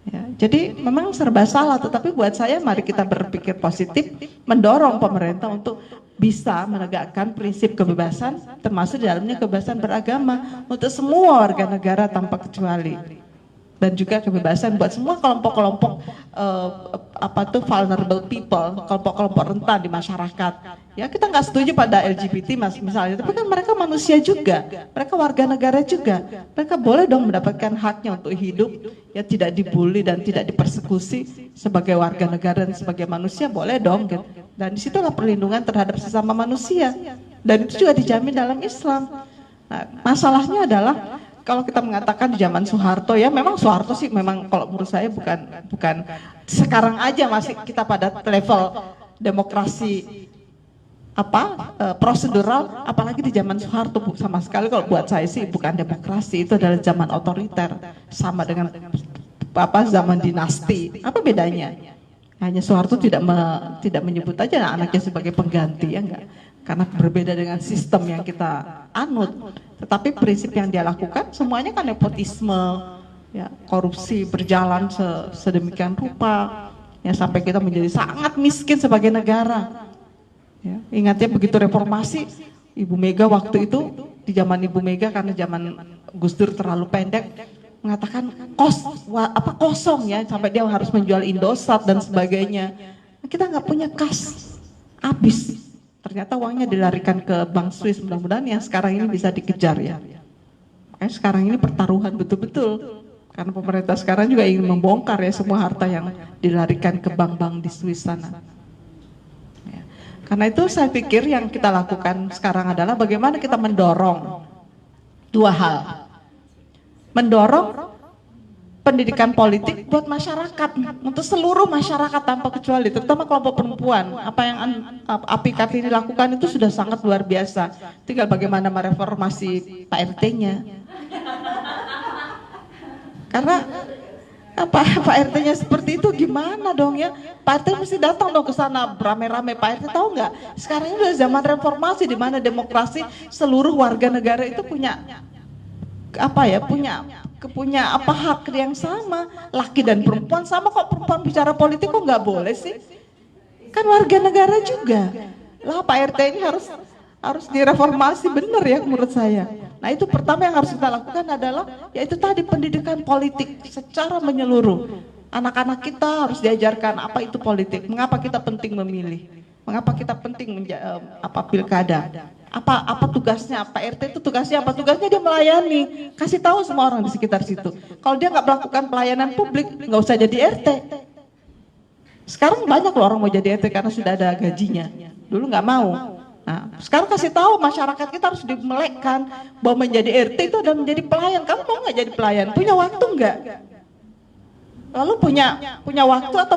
ya. Jadi memang serba salah, tetapi buat saya mari kita berpikir positif, mendorong pemerintah untuk bisa menegakkan prinsip kebebasan, termasuk di dalamnya kebebasan beragama untuk semua warga negara tanpa kecuali, dan juga kebebasan buat semua kelompok-kelompok vulnerable people, kelompok-kelompok rentan di masyarakat. Ya kita nggak setuju pada LGBT misalnya, tapi kan mereka manusia juga, mereka warga negara juga, mereka boleh dong mendapatkan haknya untuk hidup, ya tidak dibully dan tidak dipersekusi sebagai warga negara dan sebagai manusia, boleh dong gitu. Dan disitulah perlindungan terhadap sesama manusia, dan itu juga dijamin dalam Islam. Nah, masalahnya adalah kalau kita mengatakan di zaman Soeharto, ya memang Soeharto sih memang kalau menurut saya bukan sekarang aja masih kita pada level demokrasi prosedural, apalagi di zaman Soeharto sama sekali kalau buat saya sih bukan demokrasi, itu adalah zaman otoriter, sama dengan zaman dinasti. Apa bedanya? Hanya Soeharto tidak menyebut aja anaknya sebagai pengganti, ya enggak, karena berbeda dengan sistem yang kita anut. Tetapi prinsip yang dia lakukan semuanya kan nepotisme, ya, korupsi berjalan sedemikian rupa, ya sampai kita menjadi sangat miskin sebagai negara. Ya, ingatnya begitu reformasi, Ibu Mega waktu itu, di zaman Ibu Mega karena zaman Gus Dur terlalu pendek, mengatakan kosong ya, sampai dia harus menjual Indosat dan sebagainya. Kita nggak punya kas, habis. Ternyata uangnya dilarikan ke Bank Swiss, mudah-mudahan yang sekarang ini bisa dikejar ya. Makanya sekarang ini pertaruhan betul-betul, karena pemerintah sekarang juga ingin membongkar ya semua harta yang dilarikan ke bank-bank di Swiss sana. Ya. Karena itu saya pikir yang kita lakukan sekarang adalah bagaimana kita mendorong dua hal. Mendorong pendidikan politik buat masyarakat, untuk seluruh masyarakat tanpa kecuali, terutama kelompok perempuan. Apa yang API Kartini lakukan itu sudah sangat luar biasa. Tinggal bagaimana mereformasi Pak RT-nya. Karena Pak RT-nya seperti itu gimana dong ya? Pak RT mesti datang dong ke sana rame-rame. Pak RT tahu nggak? Sekarang ini udah zaman reformasi di mana demokrasi, seluruh warga negara itu punya hak yang sama, laki dan perempuan sama kok. Perempuan bicara politik kok nggak boleh sih? Kan warga negara juga. Lah Pak RT ini harus direformasi benar ya menurut saya. Nah itu pertama yang harus kita lakukan adalah yaitu tadi pendidikan politik secara menyeluruh. Anak-anak kita harus diajarkan apa itu politik, mengapa kita penting memilih, mengapa kita penting pilkada. Apa tugasnya Pak RT itu, tugasnya apa? Tugasnya dia melayani, kasih tahu semua orang di sekitar situ. Kalau dia nggak melakukan pelayanan publik, nggak usah jadi RT. Sekarang banyak loh orang mau jadi RT karena sudah ada gajinya, dulu nggak mau. Nah, sekarang kasih tahu masyarakat kita harus dimelekkan bahwa menjadi RT itu adalah menjadi pelayan. Kamu mau nggak jadi pelayan? Punya waktu nggak? Lalu punya waktu atau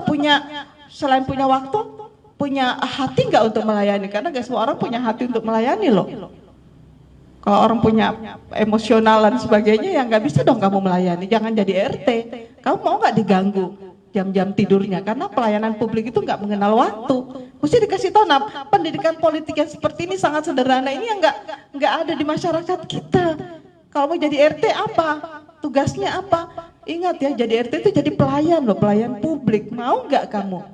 selain punya waktu, punya hati nggak untuk melayani? Karena gak semua orang punya hati untuk melayani loh. Kalau orang punya emosional dan sebagainya, ya nggak bisa dong kamu melayani. Jangan jadi RT. Kamu mau nggak diganggu jam-jam tidurnya? Karena pelayanan publik itu nggak mengenal waktu. Mesti dikasih tahu. Nah, pendidikan politik yang seperti ini sangat sederhana ini yang nggak ada di masyarakat kita. Kalau mau jadi RT apa? Tugasnya apa? Ingat ya, jadi RT itu jadi pelayan loh, pelayan publik. Mau nggak kamu?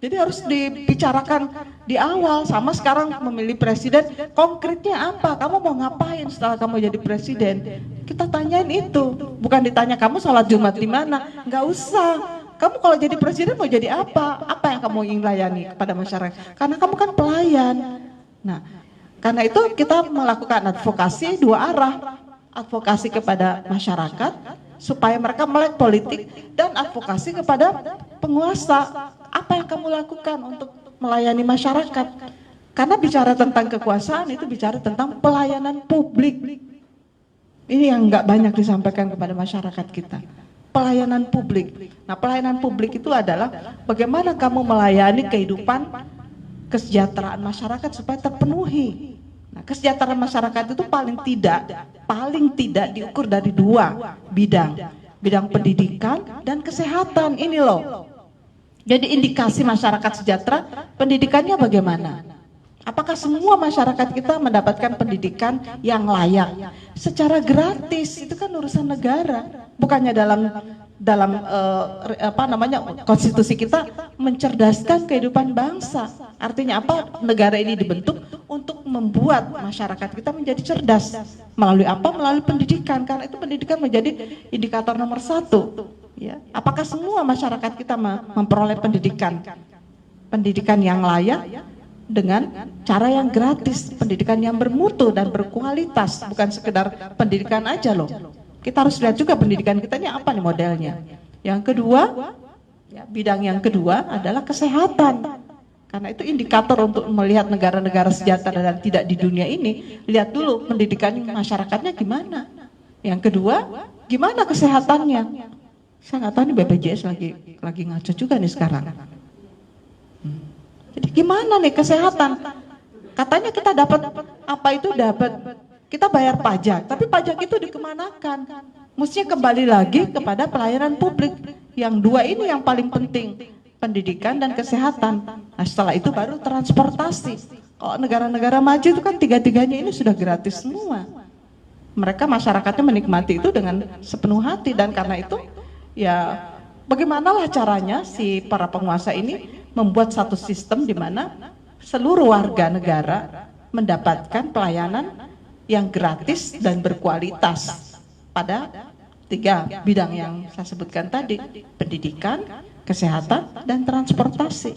Jadi harus dibicarakan di awal. Sama sekarang memilih presiden, konkretnya apa? Kamu mau ngapain setelah kamu jadi presiden? Kita tanyain itu, bukan ditanya kamu sholat Jumat di mana. Nggak usah. Kamu kalau jadi presiden mau jadi apa? Apa yang kamu ingin layani kepada masyarakat? Karena kamu kan pelayan. Nah, karena itu kita melakukan advokasi dua arah. Advokasi kepada masyarakat supaya mereka melek politik, dan advokasi kepada penguasa. Apa yang kamu lakukan untuk melayani masyarakat? Karena bicara tentang kekuasaan itu bicara tentang pelayanan publik. Ini yang nggak banyak disampaikan kepada masyarakat kita. Pelayanan publik. Nah, pelayanan publik itu adalah bagaimana kamu melayani kehidupan kesejahteraan masyarakat supaya terpenuhi. Nah, kesejahteraan masyarakat itu paling tidak diukur dari dua bidang. Bidang pendidikan dan kesehatan. Ini loh. Jadi indikasi masyarakat sejahtera, pendidikannya bagaimana? Apakah semua masyarakat kita mendapatkan pendidikan yang layak secara gratis? Itu kan urusan negara, bukannya dalam konstitusi kita mencerdaskan kehidupan bangsa. Artinya apa? Negara ini dibentuk untuk membuat masyarakat kita menjadi cerdas. Melalui apa? Melalui pendidikan. Karena itu pendidikan menjadi indikator nomor 1. Ya. Apakah semua masyarakat kita memperoleh pendidikan yang layak dengan cara yang gratis, pendidikan yang bermutu dan berkualitas, bukan sekedar pendidikan aja loh. Kita harus lihat juga pendidikan kita ini apa nih modelnya. Yang kedua, bidang yang kedua adalah kesehatan. Karena itu indikator untuk melihat negara-negara sejahtera dan tidak di dunia ini, lihat dulu pendidikan masyarakatnya gimana. Yang kedua, gimana kesehatannya. Saya nggak tahu nih BPJS lagi ngaco juga nih sekarang. Jadi gimana nih kesehatan? Katanya kita dapat kita bayar pajak, tapi pajak itu dikemanakan? Mestinya kembali lagi kepada pelayanan publik. Yang dua ini yang paling penting, pendidikan dan kesehatan. Nah, setelah itu baru transportasi. Kalau negara-negara maju itu kan tiga-tiganya ini sudah gratis semua. Mereka masyarakatnya menikmati itu dengan sepenuh hati, dan karena itu ya bagaimanalah caranya si para penguasa ini membuat satu sistem di mana seluruh warga negara mendapatkan pelayanan yang gratis dan berkualitas pada 3 bidang yang saya sebutkan tadi, pendidikan, kesehatan, dan transportasi.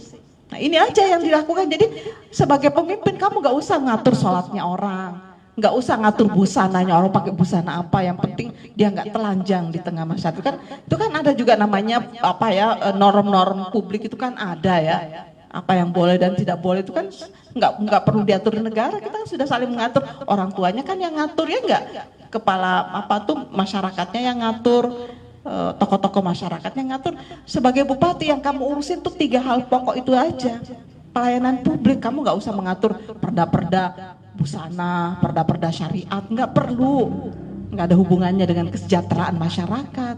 Nah, ini aja yang dilakukan. Jadi sebagai pemimpin kamu gak usah ngatur sholatnya orang, nggak usah ngatur busananya orang pakai busana apa, yang penting dia nggak telanjang di tengah masyarakat. Itu kan ada juga namanya norm-norm publik itu kan ada ya, apa yang boleh dan tidak boleh itu kan nggak perlu diatur di negara. Kita sudah saling mengatur, orang tuanya kan yang ngatur, ya nggak, kepala masyarakatnya yang ngatur, tokoh-tokoh masyarakatnya yang ngatur. Sebagai bupati yang kamu urusin tuh 3 hal pokok itu aja, pelayanan publik. Kamu nggak usah mengatur perda-perda busana, perda-perda syariat, nggak perlu, nggak ada hubungannya dengan kesejahteraan masyarakat.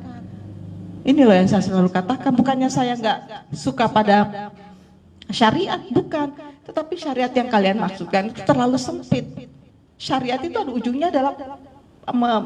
Ini loh yang saya selalu katakan, bukannya saya nggak suka pada syariat, bukan, tetapi syariat yang kalian maksudkan itu terlalu sempit. Syariat itu ada ujungnya adalah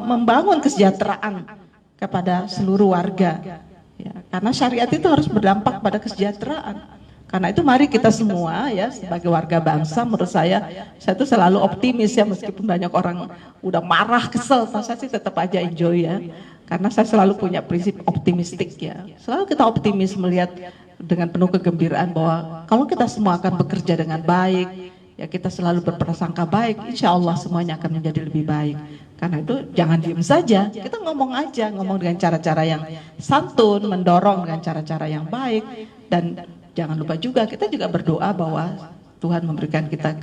membangun kesejahteraan kepada seluruh warga, ya, karena syariat itu harus berdampak pada kesejahteraan. Karena itu mari kita semua ya sebagai warga bangsa, menurut saya itu selalu optimis ya, meskipun banyak orang udah marah, kesel, saya sih tetap aja enjoy ya. Karena saya selalu punya prinsip optimistik ya. Selalu kita optimis melihat dengan penuh kegembiraan bahwa kalau kita semua akan bekerja dengan baik, ya kita selalu berprasangka baik, insya Allah semuanya akan menjadi lebih baik. Karena itu jangan diem saja, kita ngomong aja, ngomong dengan cara-cara yang santun, mendorong dengan cara-cara yang baik, dan jangan lupa juga kita juga berdoa bahwa Tuhan memberikan kita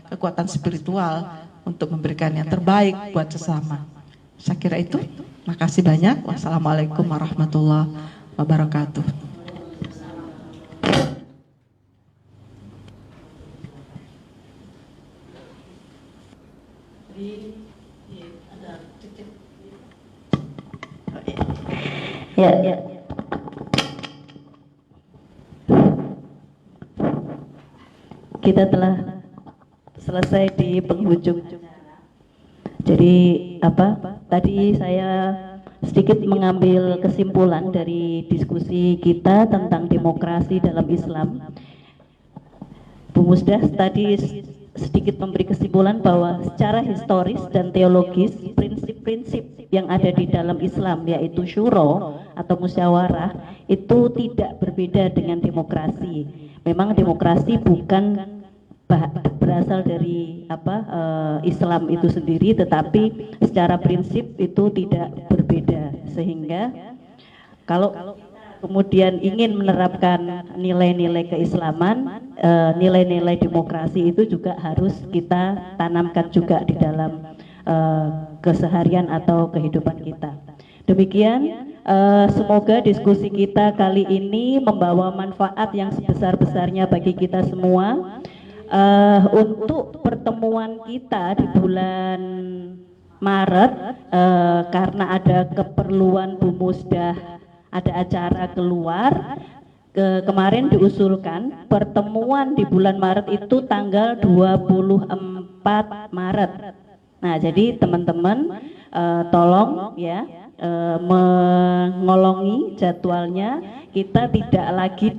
kekuatan spiritual untuk memberikan yang terbaik buat sesama. Saya kira itu. Makasih banyak. Wassalamualaikum warahmatullahi wabarakatuh. Ya. Kita telah selesai di penghujung. Jadi tadi saya sedikit mengambil kesimpulan dari diskusi kita tentang demokrasi dalam Islam. Bu Musdah tadi sedikit memberi kesimpulan bahwa secara historis dan teologis prinsip-prinsip yang ada di dalam Islam, yaitu syuro atau musyawarah, itu tidak berbeda dengan demokrasi. Memang demokrasi bukan berasal dari Islam itu sendiri, tetapi secara prinsip itu tidak berbeda, sehingga kalau kemudian ingin menerapkan nilai-nilai keislaman, nilai-nilai demokrasi itu juga harus kita tanamkan juga di dalam keseharian atau kehidupan kita. Demikian, semoga diskusi kita kali ini membawa manfaat yang sebesar-besarnya bagi kita semua. Untuk pertemuan kita di bulan Maret, karena ada keperluan Bu Musdah, ada acara keluar, kemarin diusulkan pertemuan di bulan Maret itu tanggal 24 Maret. Nah, jadi teman-teman tolong ya mengolongi jadwalnya, kita tidak lagi